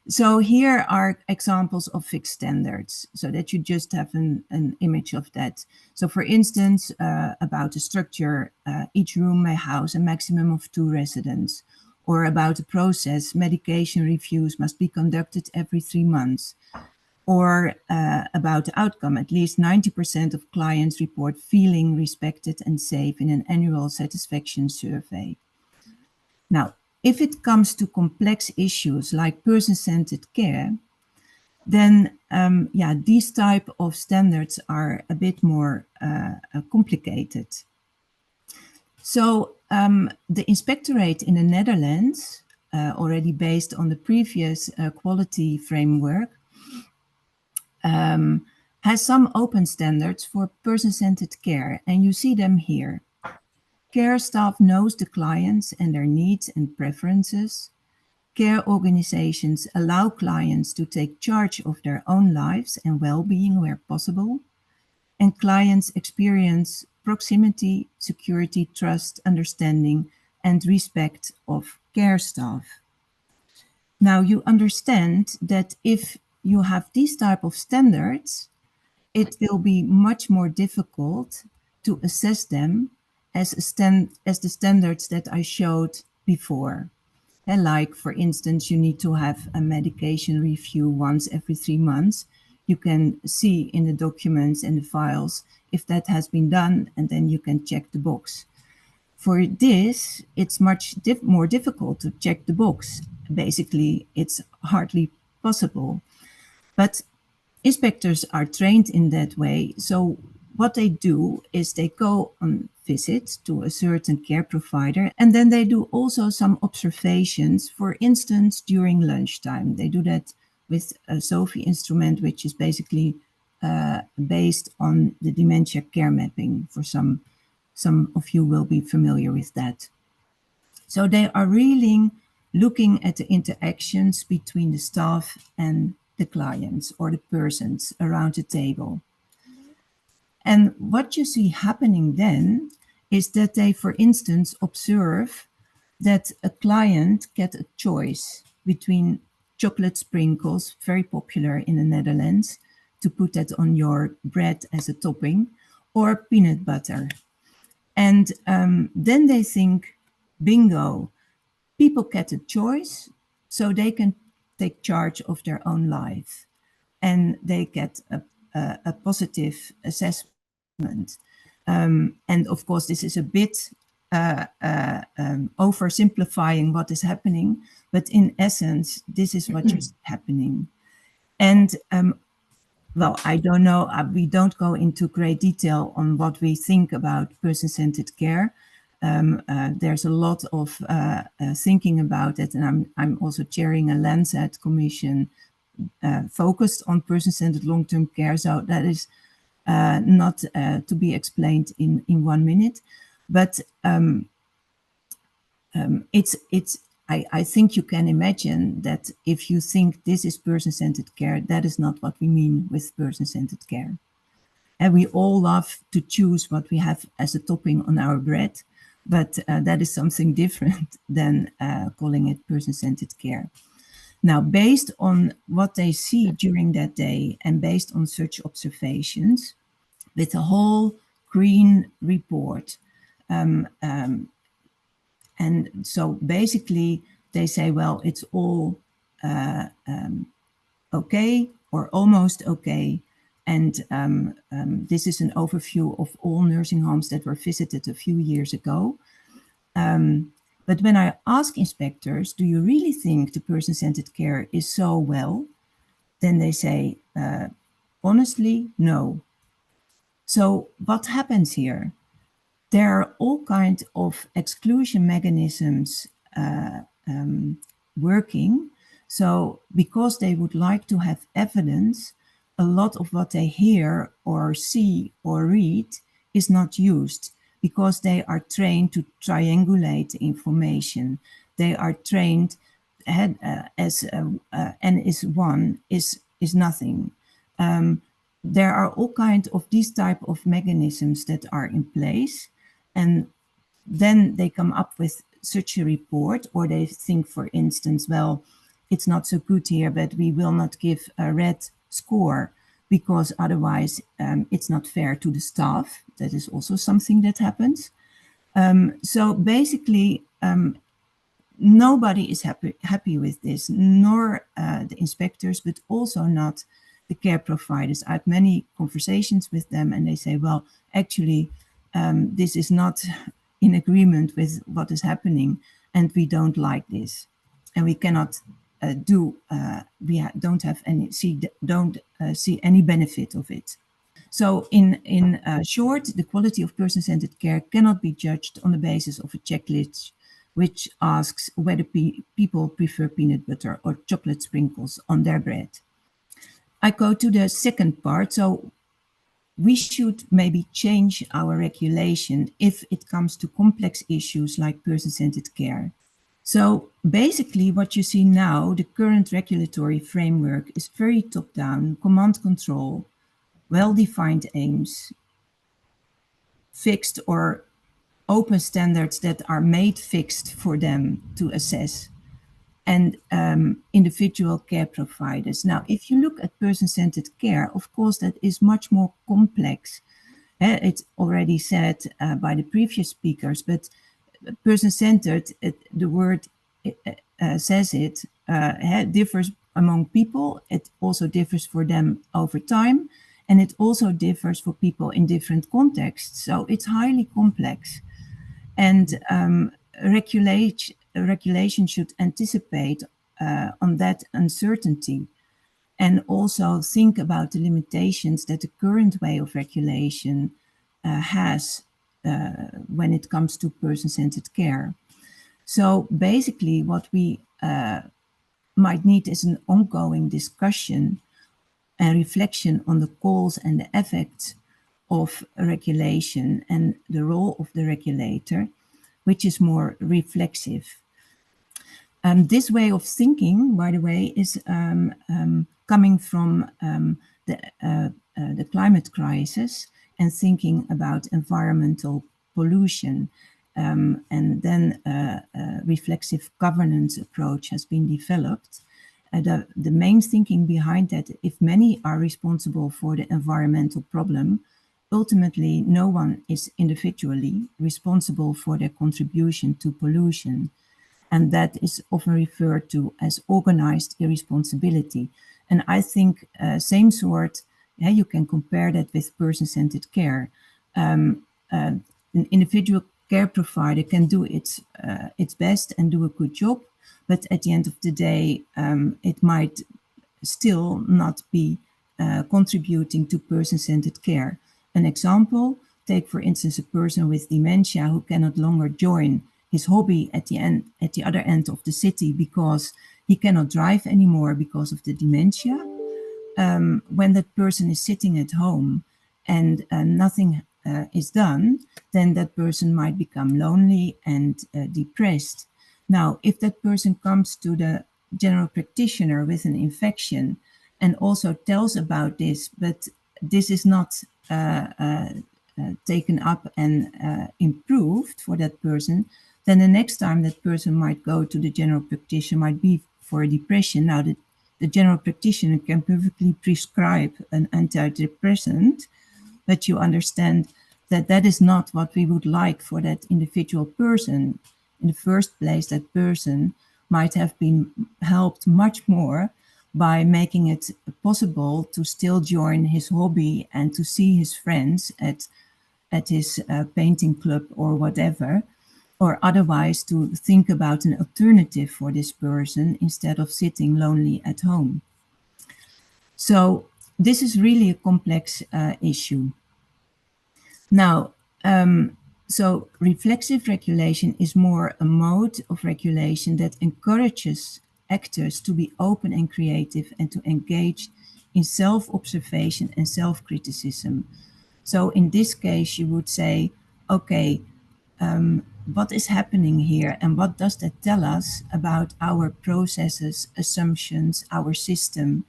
So here are examples of fixed standards, so that you just have an image of that. So for instance, about the structure, each room may house a maximum of 2 residents. Or about the process, medication reviews must be conducted every 3 months. Or about the outcome, at least 90% of clients report feeling respected and safe in an annual satisfaction survey. Now, if it comes to complex issues like person-centered care, then these type of standards are a bit more complicated. So the Inspectorate in the Netherlands, already based on the previous quality framework, has some open standards for person-centered care, and you see them here. Care staff knows the clients and their needs and preferences. Care organizations allow clients to take charge of their own lives and well-being where possible. And clients experience proximity, security, trust, understanding, and respect of care staff. Now, you understand that if you have these type of standards, it will be much more difficult to assess them as the standards that I showed before. And like, for instance, you need to have a medication review once every 3 months. You can see in the documents and the files if that has been done, and then you can check the box. For this, it's much more difficult to check the box. Basically, it's hardly possible. But inspectors are trained in that way. So what they do is they go on visit to a certain care provider, and then they do also some observations, for instance, during lunchtime. They do that with a SOFI instrument, which is basically based on the dementia care mapping. For some of you will be familiar with that. So they are really looking at the interactions between the staff and the clients or the persons around the table. And what you see happening then is that they, for instance, observe that a client gets a choice between chocolate sprinkles, very popular in the Netherlands, to put that on your bread as a topping, or peanut butter. And then they think, bingo, people get a choice, so they can take charge of their own life. And they get a positive assessment. And of course, this is a bit oversimplifying what is happening, but in essence, this is what is happening. And well, I don't know, we don't go into great detail on what we think about person-centered care. There's a lot of thinking about it, and I'm also chairing a Lancet commission focused on person-centered long-term care, so that is not to be explained in 1 minute. But I think you can imagine that if you think this is person-centered care, that is not what we mean with person-centered care. And we all love to choose what we have as a topping on our bread, but that is something different than calling it person-centered care. Now, based on what they see during that day and based on such observations, with a whole green report, and so basically they say, well, it's all okay or almost okay. And this is an overview of all nursing homes that were visited a few years ago. But when I ask inspectors, do you really think the person-centered care is so well? Then they say, honestly, no. So what happens here? There are all kinds of exclusion mechanisms working. So because they would like to have evidence, a lot of what they hear or see or read is not used, because they are trained to triangulate information. They are trained as N is 1 is nothing. There are all kinds of these type of mechanisms that are in place, and then they come up with such a report, or they think, for instance, well, it's not so good here, but we will not give a red score because otherwise it's not fair to the staff. That is also something that happens. So basically, nobody is happy with this, nor the inspectors, but also not the care providers. I had many conversations with them, and they say, well, actually, this is not in agreement with what is happening, and we don't like this, and we cannot don't see any benefit of it. So in short, the quality of person-centered care cannot be judged on the basis of a checklist which asks whether people prefer peanut butter or chocolate sprinkles on their bread. I go to the second part. So we should maybe change our regulation if it comes to complex issues like person-centered care. So basically what you see now, the current regulatory framework is very top-down, command control, well-defined aims, fixed or open standards that are made fixed for them to assess, and individual care providers. Now, if you look at person-centered care, of course, that is much more complex. It's already said by the previous speakers, but person-centered, the word says it, differs among people. It also differs for them over time, and it also differs for people in different contexts. So it's highly complex, and regulation should anticipate on that uncertainty, and also think about the limitations that the current way of regulation has when it comes to person-centered care. So basically what we might need is an ongoing discussion and reflection on the cause and the effects of regulation and the role of the regulator, which is more reflexive. This way of thinking, by the way, is coming from the climate crisis and thinking about environmental pollution. And then a reflexive governance approach has been developed. The main thinking behind that, if many are responsible for the environmental problem, ultimately no one is individually responsible for their contribution to pollution. And that is often referred to as organized irresponsibility. And I think same sort, you can compare that with person-centered care. An individual care provider can do its best and do a good job, but at the end of the day, it might still not be contributing to person-centered care. An example, take for instance a person with dementia who cannot longer join his hobby at the other end of the city because he cannot drive anymore because of the dementia. When that person is sitting at home and nothing is done, then that person might become lonely and depressed. Now, if that person comes to the general practitioner with an infection and also tells about this, but this is not taken up and improved for that person, then the next time that person might go to the general practitioner might be for a depression. Now, the general practitioner can perfectly prescribe an antidepressant, but you understand that that is not what we would like for that individual person. In the first place, that person might have been helped much more by making it possible to still join his hobby and to see his friends at his painting club or whatever, or otherwise to think about an alternative for this person instead of sitting lonely at home. So this is really a complex issue. Now, so reflexive regulation is more a mode of regulation that encourages actors to be open and creative and to engage in self-observation and self-criticism. So in this case, you would say, okay, what is happening here and what does that tell us about our processes, assumptions, our system?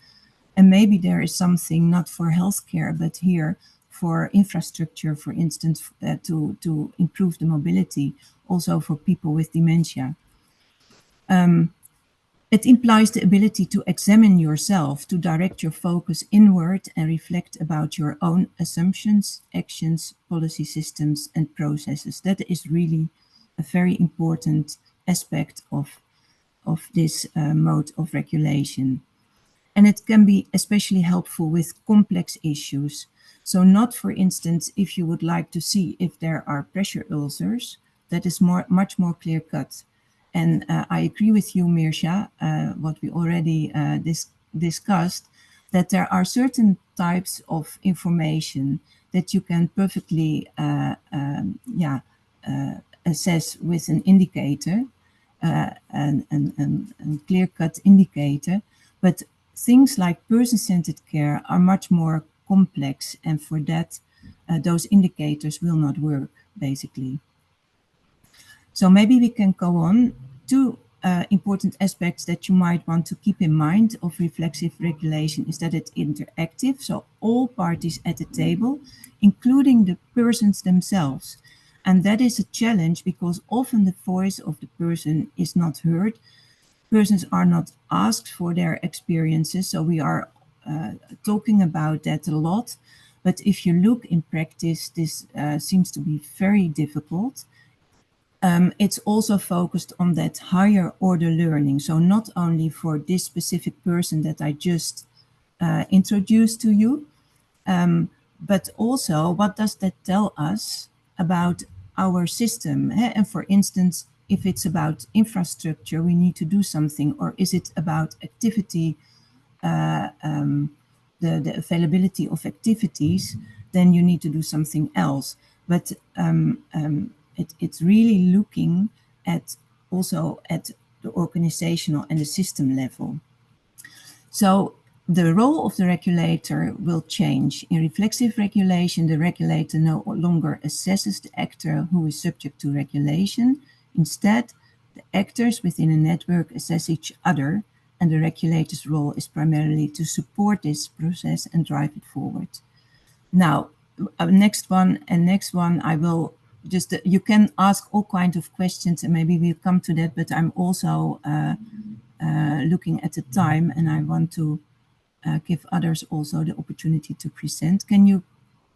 And maybe there is something not for healthcare, but here for infrastructure, for instance, to improve the mobility, also for people with dementia. It implies the ability to examine yourself, to direct your focus inward and reflect about your own assumptions, actions, policy systems, and processes. That is really a very important aspect of this mode of regulation. And it can be especially helpful with complex issues. So not, for instance, if you would like to see if there are pressure ulcers, that is much more clear-cut. And I agree with you, Mirsha, what we already discussed, that there are certain types of information that you can perfectly assess with an indicator, and clear-cut indicator, but things like person-centered care are much more complex, and for that, those indicators will not work, basically. So maybe we can go on. Two important aspects that you might want to keep in mind of reflexive regulation is that it's interactive, so all parties at the table, including the persons themselves. And that is a challenge because often the voice of the person is not heard. Persons are not asked for their experiences, so we are talking about that a lot. But if you look in practice, this seems to be very difficult. it's also focused on that higher order learning. So not only for this specific person that I just introduced to you, but also what does that tell us about our system? And for instance, if it's about infrastructure, we need to do something, or is it about activity, the availability of activities, then you need to do something else. But it's really looking at also at the organizational and the system level. So the role of the regulator will change. In reflexive regulation, the regulator no longer assesses the actor who is subject to regulation. Instead, the actors within a network assess each other, and the regulator's role is primarily to support this process and drive it forward. Now, next one, I will just, you can ask all kinds of questions and maybe we'll come to that, but I'm also looking at the time and I want to give others also the opportunity to present. Can you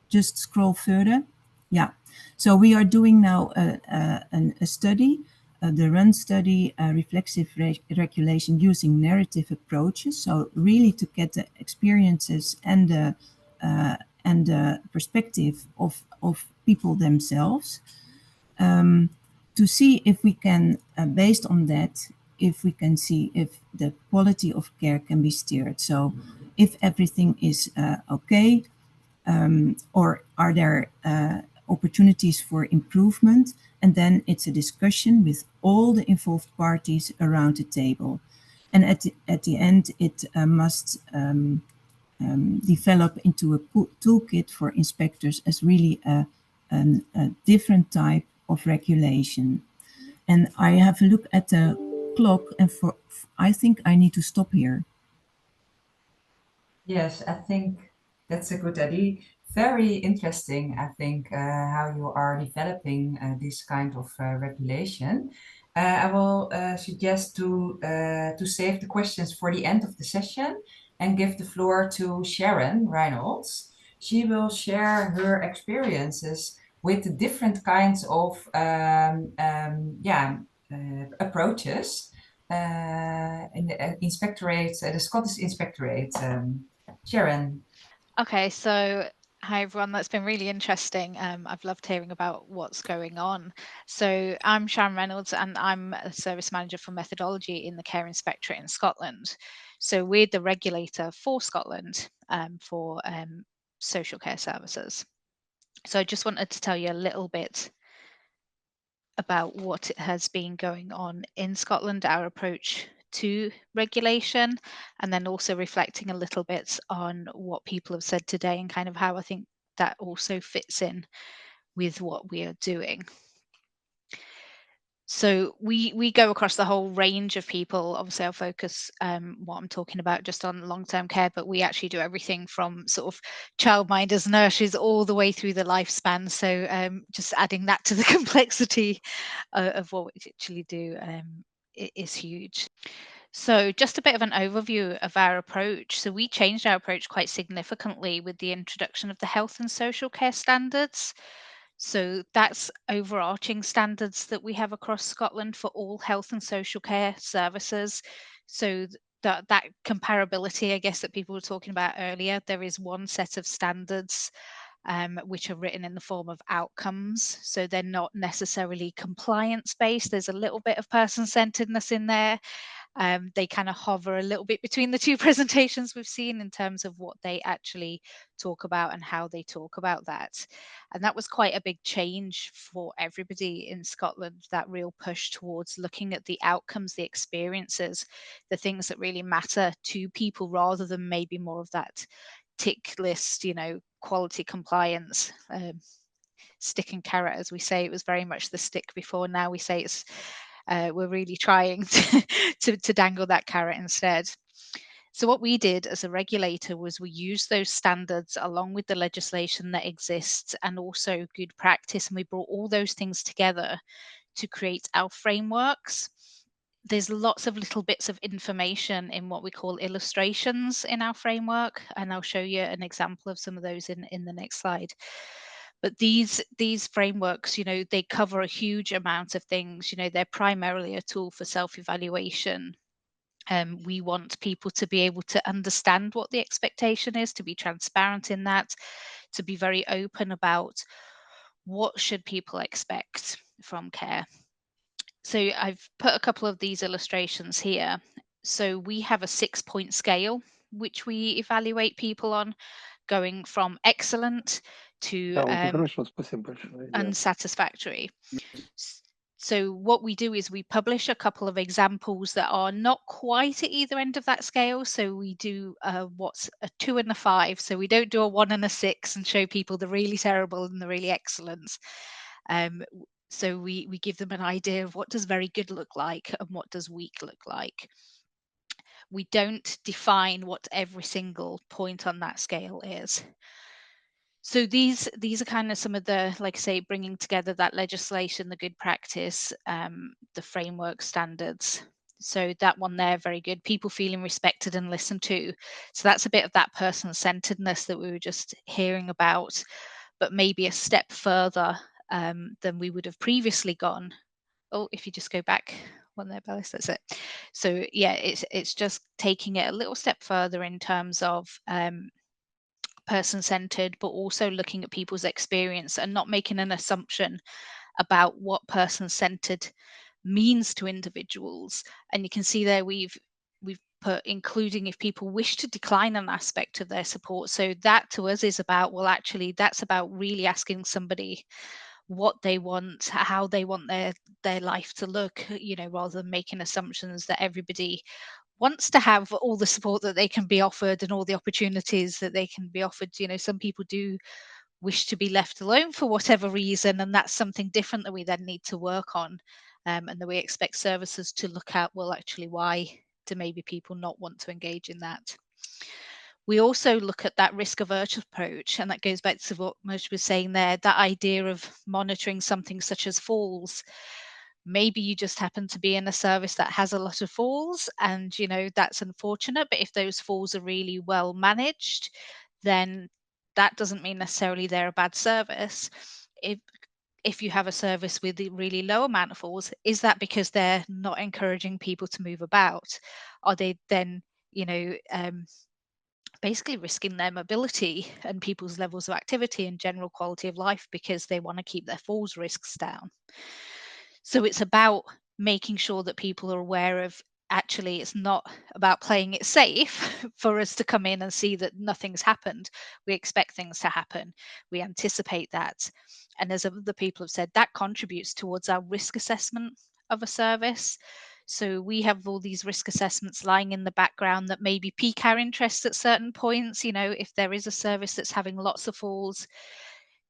just scroll further? Yeah, so we are doing now a study, the RUN study, reflexive regulation using narrative approaches. So really to get the experiences and the perspective of people themselves, to see if we can, based on that, if we can see if the quality of care can be steered. So if everything is okay, or are there opportunities for improvement, and then it's a discussion with all the involved parties around the table. And at the end, it must develop into a toolkit for inspectors as really a different type of regulation. And I have a look at the clock, and I think I need to stop here. Yes, I think that's a good idea. Very interesting, I think, how you are developing this kind of regulation. I will suggest to save the questions for the end of the session and give the floor to Sharon Reynolds. She will share her experiences with the different kinds of approaches in the inspectorate, the Scottish Inspectorate. Sharon. Okay, so hi everyone, that's been really interesting. I've loved hearing about what's going on. So I'm Sharon Reynolds and I'm a service manager for methodology in the Care Inspectorate in Scotland. So we're the regulator for Scotland for social care services. So I just wanted to tell you a little bit about what has been going on in Scotland, our approach to regulation, and then also reflecting a little bit on what people have said today and kind of how I think that also fits in with what we are doing. So we go across the whole range of people. Obviously, I'll focus what I'm talking about just on long-term care, but we actually do everything from sort of childminders, nurses, all the way through the lifespan. So just adding that to the complexity of what we actually do is huge. So just a bit of an overview of our approach. So we changed our approach quite significantly with the introduction of the health and social care standards. So that's overarching standards that we have across Scotland for all health and social care services. So that comparability, I guess, that people were talking about earlier, there is one set of standards which are written in the form of outcomes. So they're not necessarily compliance-based. There's a little bit of person-centeredness in there. They kind of hover a little bit between the two presentations we've seen in terms of what they actually talk about and how they talk about that. And that was quite a big change for everybody in Scotland, that real push towards looking at the outcomes, the experiences, the things that really matter to people rather than maybe more of that tick list, you know, quality compliance, stick and carrot, as we say. It was very much the stick before. Now we say it's we're really trying to dangle that carrot instead. So what we did as a regulator was we used those standards along with the legislation that exists and also good practice, and we brought all those things together to create our frameworks. There's lots of little bits of information in what we call illustrations in our framework, and I'll show you an example of some of those in the next slide. But these frameworks, you know, they cover a huge amount of things. You know, they're primarily a tool for self-evaluation. We want people to be able to understand what the expectation is, to be transparent in that, to be very open about what should people expect from care. So I've put a couple of these illustrations here. So we have a 6-point scale, which we evaluate people on, going from excellent to Да, вот хорошо, спасибо большое. Я unsatisfactory. So what we do is we publish a couple of examples that are not quite at either end of that scale. So we do what's a 2 and a 5. So we don't do a 1 and a 6 and show people the really terrible and the really excellent. So we give them an idea of what does very good look like and what does weak look like. We don't define what every single point on that scale is. So these are kind of some of the, like I say, bringing together that legislation, the good practice, the framework standards. So that one there, very good. People feeling respected and listened to. So that's a bit of that person-centeredness that we were just hearing about, but maybe a step further than we would have previously gone. Oh, if you just go back one there, Bellis, that's it. So yeah, it's just taking it a little step further in terms of person-centered, but also looking at people's experience and not making an assumption about what person-centered means to individuals. And you can see there we've put including if people wish to decline an aspect of their support. So that to us is about, well, actually that's about really asking somebody what they want, how they want their life to look, you know, rather than making assumptions that everybody wants to have all the support that they can be offered and all the opportunities that they can be offered. You know, some people do wish to be left alone for whatever reason, and that's something different that we then need to work on, and that we expect services to look at, well, actually, why do maybe people not want to engage in that? We also look at that risk averse approach, and that goes back to what Moshe was saying there, that idea of monitoring something such as falls. Maybe you just happen to be in a service that has a lot of falls, and you know that's unfortunate, but if those falls are really well managed, then that doesn't mean necessarily they're a bad service. If you have a service with a really low amount of falls, is that because they're not encouraging people to move about? Are they then, you know, basically risking their mobility and people's levels of activity and general quality of life because they want to keep their falls risks down? So it's about making sure that people are aware of, actually it's not about playing it safe for us to come in and see that nothing's happened. We expect things to happen. We anticipate that. And as other people have said, that contributes towards our risk assessment of a service. So we have all these risk assessments lying in the background that maybe pique our interest at certain points. You know, if there is a service that's having lots of falls,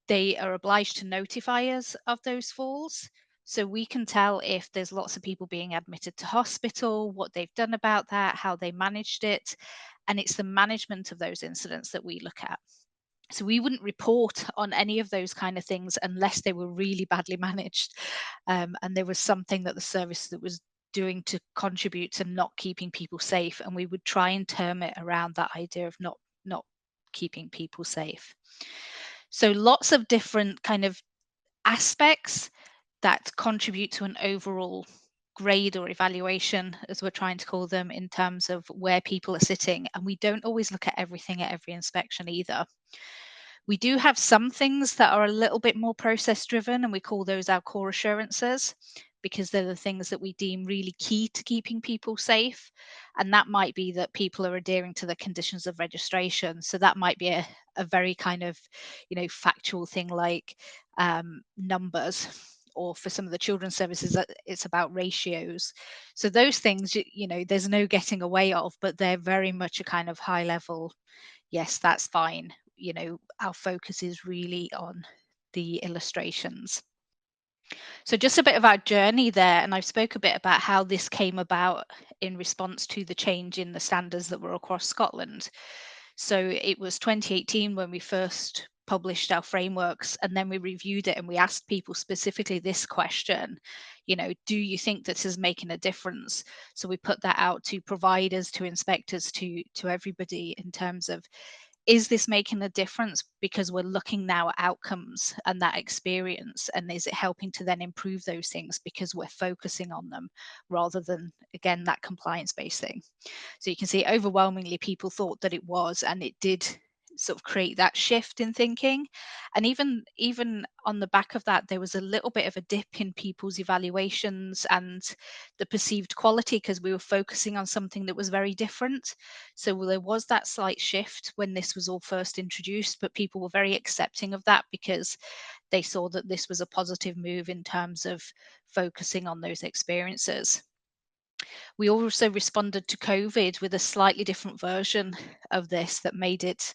they are obliged to notify us of those falls. So we can tell if there's lots of people being admitted to hospital, what they've done about that, how they managed it. And it's the management of those incidents that we look at. So we wouldn't report on any of those kind of things unless they were really badly managed. And there was something that the service that was doing to contribute to not keeping people safe. And we would try and term it around that idea of not keeping people safe. So lots of different kind of aspects that contribute to an overall grade or evaluation, as we're trying to call them, in terms of where people are sitting. And we don't always look at everything at every inspection either. We do have some things that are a little bit more process driven, and we call those our core assurances, because they're the things that we deem really key to keeping people safe. And that might be that people are adhering to the conditions of registration. So that might be a very kind of, you know, factual thing like numbers, or for some of the children's services, it's about ratios. So those things, you know, there's no getting away of, but they're very much a kind of high level, yes, that's fine. You know, our focus is really on the illustrations. So just a bit of our journey there, and I've spoke a bit about how this came about in response to the change in the standards that were across Scotland. So it was 2018 when we first published our frameworks, and then we reviewed it and we asked people specifically this question, you know, do you think this is making a difference? So we put that out to providers, to inspectors, to everybody, in terms of, is this making a difference because we're looking now at outcomes and that experience, and is it helping to then improve those things because we're focusing on them rather than, again, that compliance-based thing. So you can see overwhelmingly people thought that it was, and it did sort of create that shift in thinking. And even on the back of that, there was a little bit of a dip in people's evaluations and the perceived quality because we were focusing on something that was very different. So there was that slight shift when this was all first introduced, but people were very accepting of that because they saw that this was a positive move in terms of focusing on those experiences. We also responded to COVID with a slightly different version of this that made it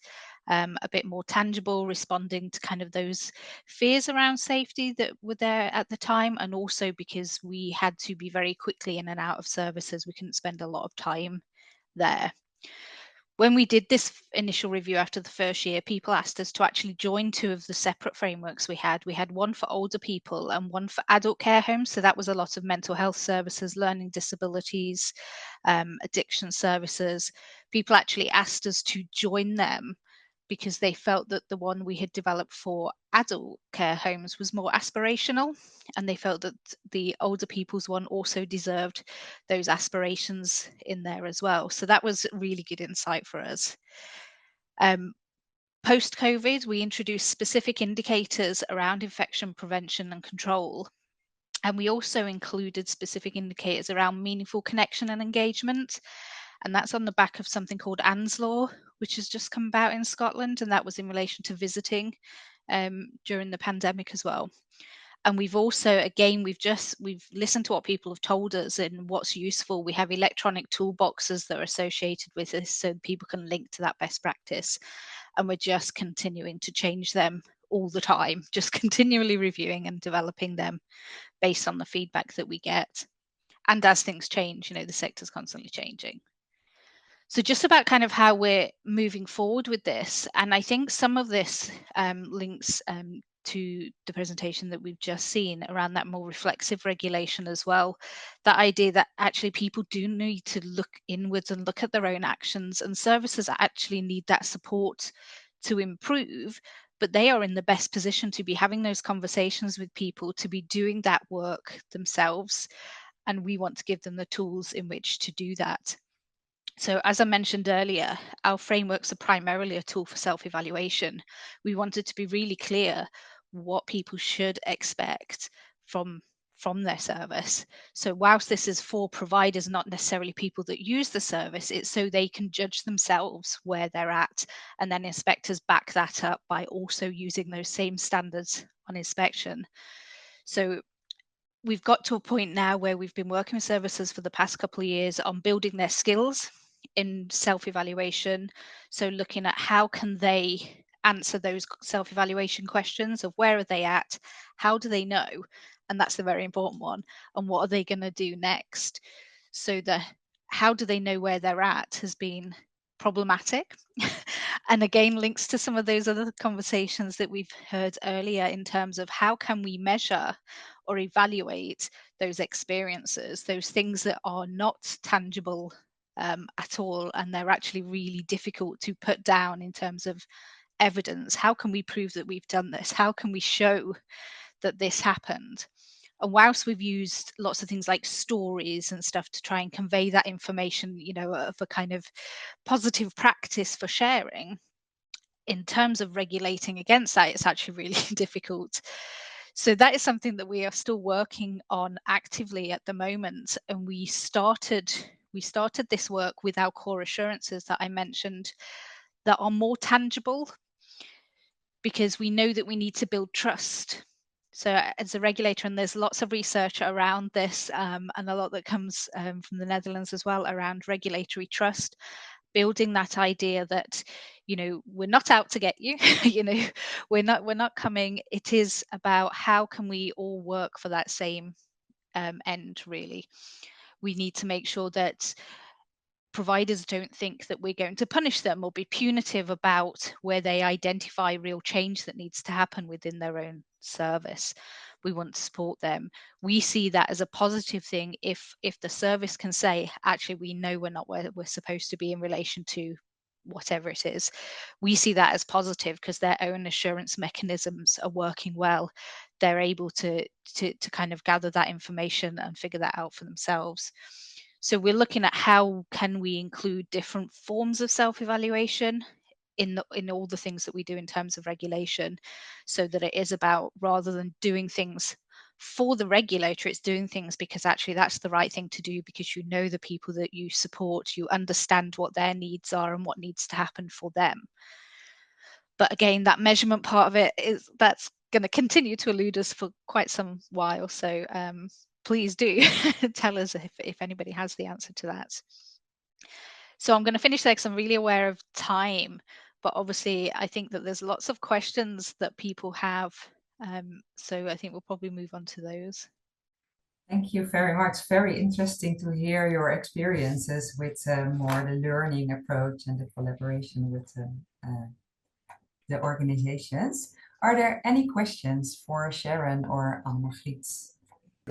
a bit more tangible, responding to kind of those fears around safety that were there at the time, and also because we had to be very quickly in and out of services. We couldn't spend a lot of time there. When we did this initial review after the first year, people asked us to actually join two of the separate frameworks we had. We had one for older people and one for adult care homes. So that was a lot of mental health services, learning disabilities, addiction services. People actually asked us to join them because they felt that the one we had developed for adult care homes was more aspirational, and they felt that the older people's one also deserved those aspirations in there as well. So that was really good insight for us. Post-COVID, we introduced specific indicators around infection prevention and control. And we also included specific indicators around meaningful connection and engagement. And that's on the back of something called Anne's Law, which has just come about in Scotland. And that was in relation to visiting during the pandemic as well. And we've also, again, we've listened to what people have told us and what's useful. We have electronic toolboxes that are associated with this so people can link to that best practice. And we're just continuing to change them all the time, just continually reviewing and developing them based on the feedback that we get. And as things change, the sector's constantly changing. So just about kind of how we're moving forward with this. And I think some of this links to the presentation that we've just seen around that more reflexive regulation as well. That idea that actually people do need to look inwards and look at their own actions, and services actually need that support to improve, but they are in the best position to be having those conversations with people, to be doing that work themselves. And we want to give them the tools in which to do that. So as I mentioned earlier, our frameworks are primarily a tool for self-evaluation. We wanted to be really clear what people should expect from their service. So whilst this is for providers, not necessarily people that use the service, it's so they can judge themselves where they're at, and then inspectors back that up by also using those same standards on inspection. So we've got to a point now where we've been working with services for the past couple of years on building their skills in self-evaluation. So looking at how can they answer those self-evaluation questions of where are they at, how do they know, and that's the very important one, and what are they going to do next. So the how do they know where they're at has been problematic. And again, links to some of those other conversations that we've heard earlier in terms of how can we measure or evaluate those experiences, those things that are not tangible at all, and they're actually really difficult to put down in terms of evidence. How can we prove that we've done this? How can we show that this happened? And whilst we've used lots of things like stories and stuff to try and convey that information, of a kind of positive practice for sharing, in terms of regulating against that, it's actually really difficult. So that is something that we are still working on actively at the moment. And we started this work with our core assurances that I mentioned that are more tangible, because we know that we need to build trust. So as a regulator, and there's lots of research around this, and a lot that comes from the Netherlands as well around regulatory trust, building that idea that, we're not out to get you, we're not coming. It is about how can we all work for that same end, really. We need to make sure that providers don't think that we're going to punish them or be punitive about where they identify real change that needs to happen within their own service. We want to support them. We see that as a positive thing if the service can say, actually, we know we're not where we're supposed to be in relation to whatever it is, we see that as positive because their own assurance mechanisms are working well. They're able to kind of gather that information and figure that out for themselves. So we're looking at how can we include different forms of self-evaluation in all the things that we do in terms of regulation, so that it is about, rather than doing things for the regulator, it's doing things because actually that's the right thing to do, because you know the people that you support, you understand what their needs are and what needs to happen for them. But again, that measurement part of it that's going to continue to elude us for quite some while. So please do tell us if anybody has the answer to that. So I'm going to finish there because I'm really aware of time, but obviously I think that there's lots of questions that people have. So I think we'll probably move on to those. Thank you very much. Very interesting to hear your experiences with more the learning approach and the collaboration with the organizations. Are there any questions for Sharon or Anne-Margriet?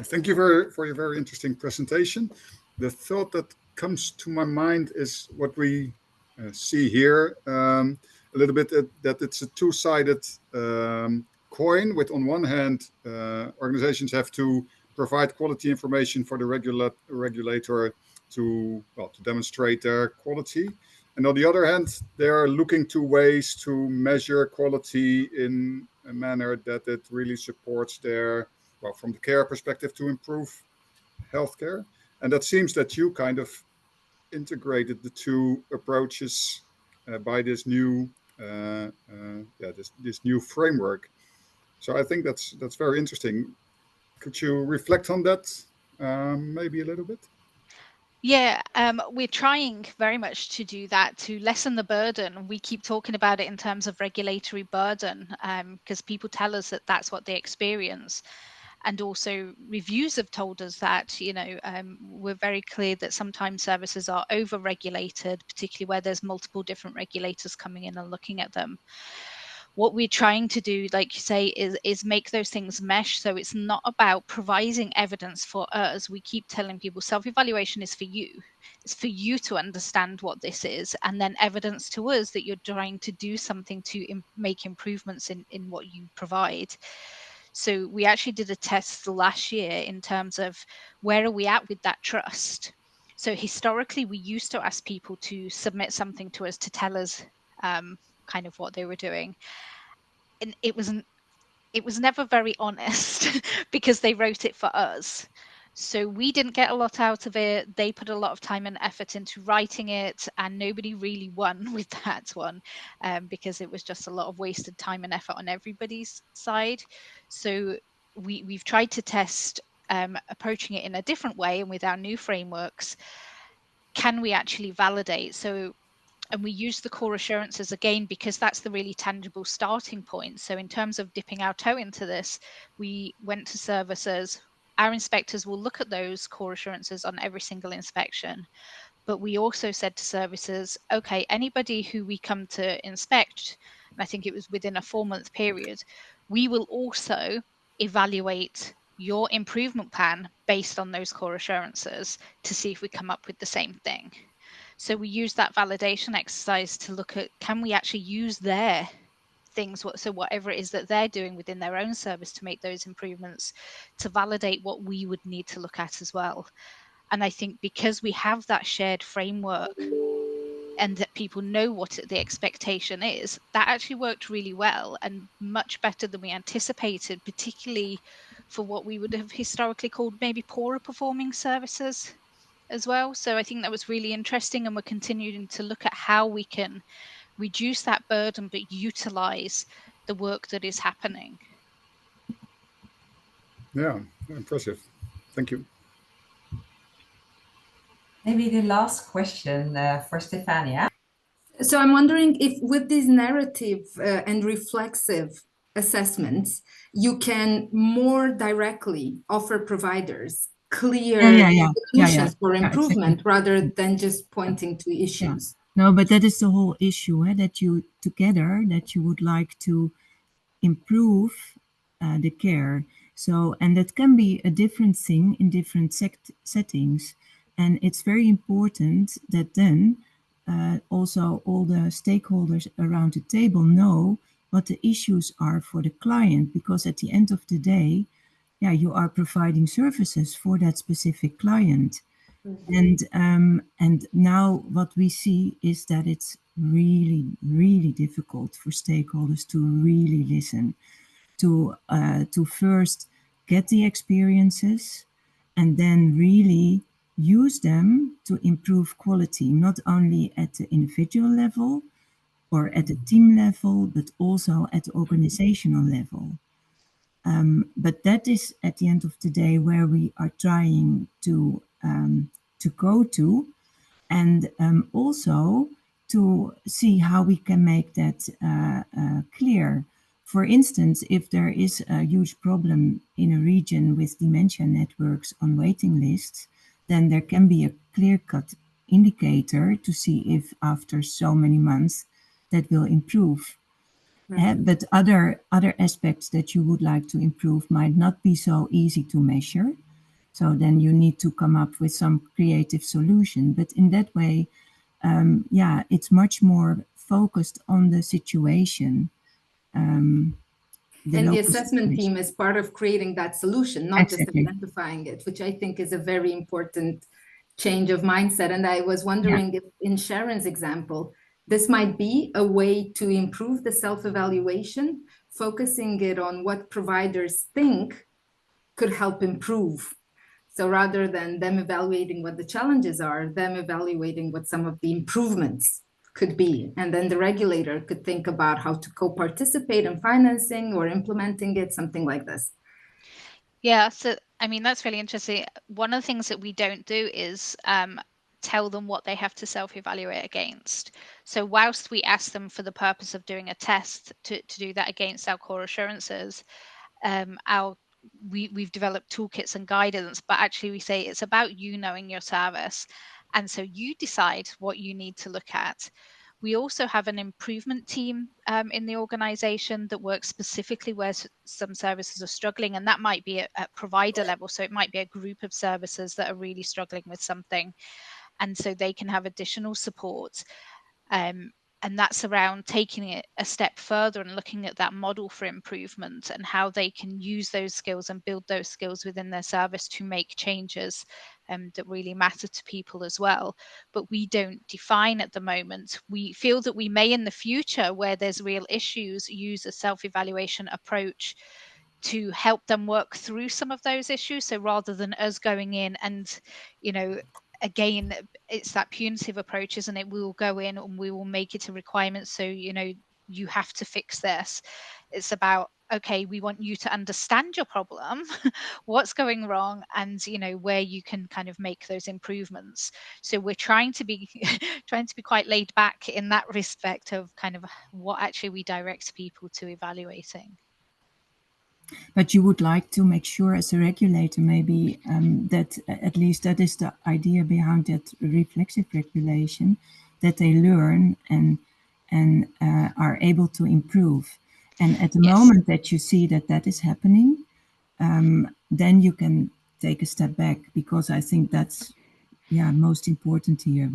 Thank you for your very interesting presentation. The thought that comes to my mind is what we see here, a little bit that it's a two-sided coin, with on one hand, organizations have to provide quality information for the regulator to demonstrate their quality. And on the other hand, they're looking to ways to measure quality in a manner that it really supports their, from the care perspective, to improve healthcare. And that seems that you kind of integrated the two approaches by this new this new framework. So I think that's very interesting. Could you reflect on that maybe a little bit? Yeah, we're trying very much to do that, to lessen the burden. We keep talking about it in terms of regulatory burden, because people tell us that that's what they experience. And also reviews have told us that, we're very clear that sometimes services are over-regulated, particularly where there's multiple different regulators coming in and looking at them. What we're trying to do, like you say, is make those things mesh. So it's not about providing evidence for us. We keep telling people self-evaluation is for you. It's for you to understand what this is, and then evidence to us that you're trying to do something to make improvements in what you provide. So we actually did a test last year in terms of where are we at with that trust. So historically, we used to ask people to submit something to us to tell us kind of what they were doing. And it was never very honest because they wrote it for us. So we didn't get a lot out of it. They put a lot of time and effort into writing it, and nobody really won with that one because it was just a lot of wasted time and effort on everybody's side. So we've tried to test approaching it in a different way, and with our new frameworks, can we actually validate? And we use the core assurances again because that's the really tangible starting point. So in terms of dipping our toe into this, we went to services. Our inspectors will look at those core assurances on every single inspection. But we also said to services, okay, anybody who we come to inspect, and I think it was within a 4-month period, we will also evaluate your improvement plan based on those core assurances to see if we come up with the same thing. So we use that validation exercise to look at, can we actually use their things, so whatever it is that they're doing within their own service to make those improvements, to validate what we would need to look at as well. And I think because we have that shared framework and that people know what the expectation is, that actually worked really well and much better than we anticipated, particularly for what we would have historically called maybe poorer performing services as well. So I think that was really interesting, and we're continuing to look at how we can reduce that burden but utilize the work that is happening. Yeah, impressive. Thank you. Maybe the last question for Stefania. So I'm wondering if with these narrative and reflexive assessments, you can more directly offer providers clear solutions for improvement rather than just pointing to issues. No, but that is the whole issue, that you would like to improve the care. So, and that can be a different thing in different settings. And it's very important that then also all the stakeholders around the table know what the issues are for the client, because at the end of the day, yeah, you are providing services for that specific client. And now what we see is that it's really, really difficult for stakeholders to really listen, to first get the experiences and then really use them to improve quality, not only at the individual level or at the team level, but also at the organizational level. But that is, at the end of the day, where we are trying to go to, and also to see how we can make that clear. For instance, if there is a huge problem in a region with dementia networks on waiting lists, then there can be a clear-cut indicator to see if after so many months that will improve. But other aspects that you would like to improve might not be so easy to measure. So then you need to come up with some creative solution. But in that way, yeah, it's much more focused on the situation. And the assessment team is part of creating that solution, not just identifying it, which I think is a very important change of mindset. And I was wondering if in Sharon's example, this might be a way to improve the self-evaluation, focusing it on what providers think could help improve. So rather than them evaluating what the challenges are, them evaluating what some of the improvements could be. And then the regulator could think about how to co-participate in financing or implementing it, something like this. Yeah, so I mean, that's really interesting. One of the things that we don't do is tell them what they have to self-evaluate against. So whilst we ask them for the purpose of doing a test to do that against our core assurances, we've developed toolkits and guidance, but actually we say it's about you knowing your service. And so you decide what you need to look at. We also have an improvement team in the organization that works specifically where some services are struggling, and that might be at provider level. So it might be a group of services that are really struggling with something, and so they can have additional support. And that's around taking it a step further and looking at that model for improvement and how they can use those skills and build those skills within their service to make changes that really matter to people as well. But we don't define at the moment. We feel that we may in the future, where there's real issues, use a self-evaluation approach to help them work through some of those issues. So rather than us going in and, again, it's that punitive approach, isn't it? We will go in and we will make it a requirement. So, you have to fix this. It's about, okay, we want you to understand your problem, what's going wrong, and, where you can kind of make those improvements. So we're trying to be quite laid back in that respect of kind of what actually we direct people to evaluating. But you would like to make sure as a regulator maybe that at least that is the idea behind that reflexive regulation, that they learn and are able to improve. And at the moment that you see that is happening, then you can take a step back, because I think that's most important here.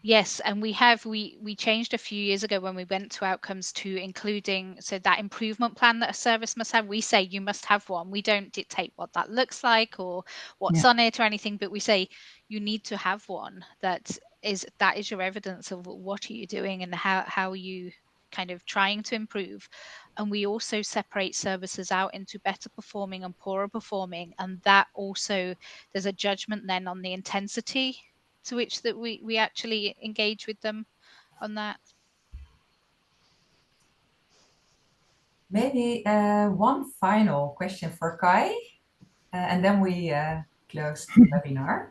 Yes, and we changed a few years ago when we went to outcomes to including, so that improvement plan that a service must have, we say you must have one. We don't dictate what that looks like or what's on it or anything, but we say you need to have one that is your evidence of what are you doing and how are you kind of trying to improve. And we also separate services out into better performing and poorer performing, and that also, there's a judgment then on the intensity to which that we actually engage with them on that. Maybe one final question for Kai, and then we close the webinar.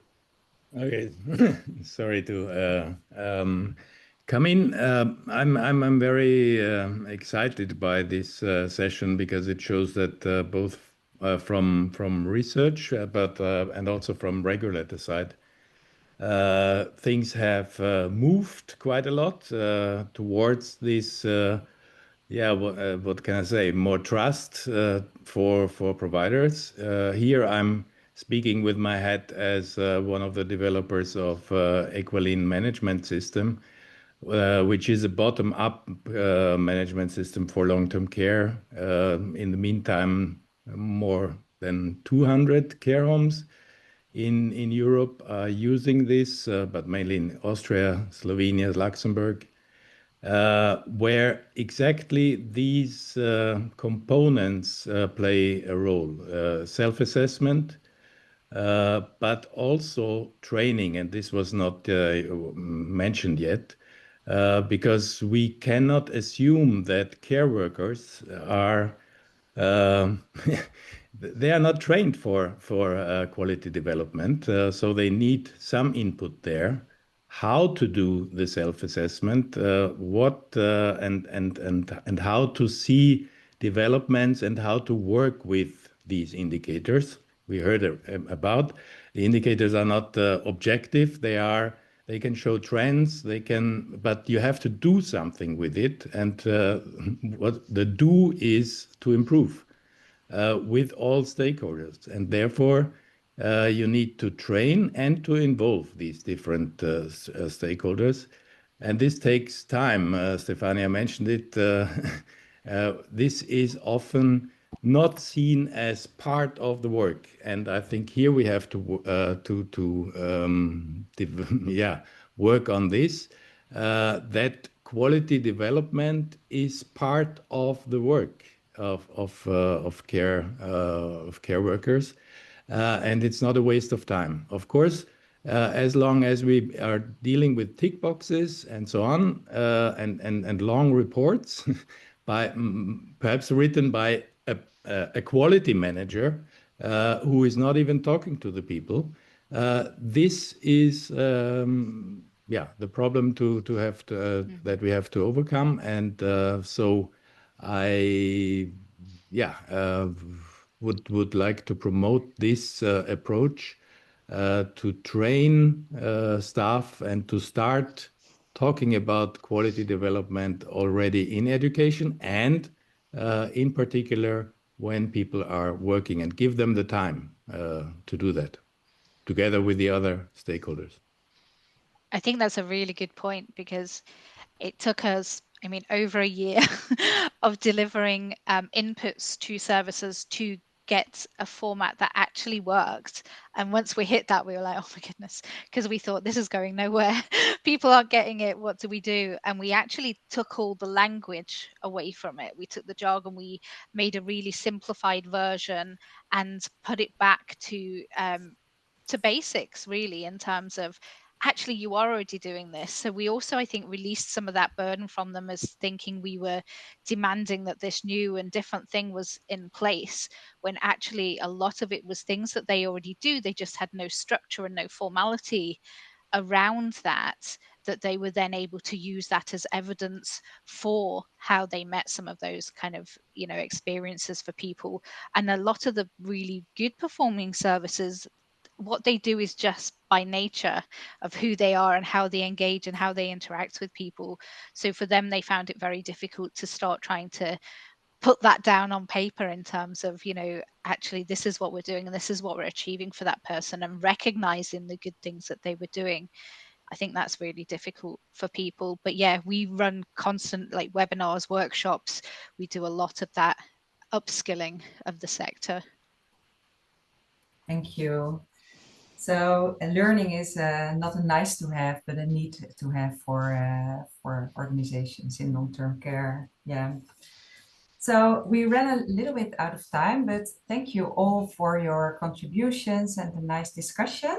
Okay, sorry to come in. I'm very excited by this session, because it shows that both from research, but and also from regulator side, things have moved quite a lot towards this, what can I say, more trust for providers. Here I'm speaking with my hat as one of the developers of Equaline management system. which is a bottom-up management system for long-term care. In the meantime, more than 200 care homes in Europe are using this, but mainly in Austria, Slovenia, Luxembourg, where exactly these components play a role. Self-assessment, but also training, and this was not mentioned yet, because we cannot assume that care workers are they are not trained for quality development, so they need some input there. How to do the self-assessment, what and how to see developments and how to work with these indicators. We heard about the indicators are not objective. They can show trends. But you have to do something with it. And what the do is to improve with all stakeholders. And therefore, you need to train and to involve these different stakeholders. And this takes time. Stefania mentioned it. This is often not seen as part of the work, and I think here we have to work on this. That quality development is part of the work of care workers, and it's not a waste of time. Of course, as long as we are dealing with tick boxes and so on, and long reports, perhaps written by a quality manager who is not even talking to the people. This is the problem that we have to overcome, and so I would like to promote this approach to train staff and to start talking about quality development already in education, and in particular when people are working, and give them the time to do that together with the other stakeholders. I think that's a really good point, because it took us, I mean, over a year of delivering inputs to services to get a format that actually worked. And once we hit that, we were like, oh my goodness, because we thought this is going nowhere. People aren't getting it. What do we do? And we actually took all the language away from it. We took the jargon, we made a really simplified version and put it back to basics, really, in terms of actually you are already doing this. So we also, I think, released some of that burden from them as thinking we were demanding that this new and different thing was in place, when actually a lot of it was things that they already do. They just had no structure and no formality around that they were then able to use that as evidence for how they met some of those kind of, experiences for people. And a lot of the really good performing services, what they do is just by nature of who they are and how they engage and how they interact with people. So for them, they found it very difficult to start trying to put that down on paper in terms of, actually this is what we're doing and this is what we're achieving for that person, and recognizing the good things that they were doing. I think that's really difficult for people. But yeah, we run constant webinars, workshops. We do a lot of that upskilling of the sector. Thank you. So learning is not a nice to have, but a need to have for organizations in long-term care. Yeah. So we ran a little bit out of time, but thank you all for your contributions and the nice discussion.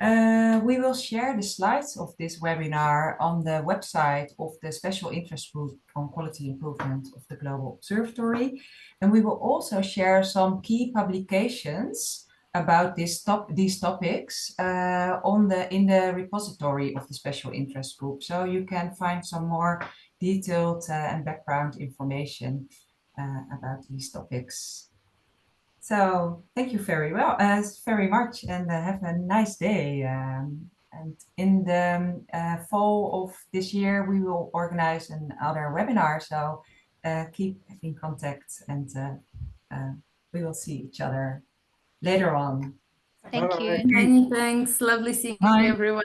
We will share the slides of this webinar on the website of the Special Interest Group on Quality Improvement of the Global Observatory. And we will also share some key publications about these topics in the repository of the Special Interest Group. So you can find some more detailed and background information about these topics. So thank you very much, and have a nice day. And in the fall of this year, we will organize another webinar. So keep in contact, and we will see each other later on. Thank you. Many thanks. Lovely seeing everyone.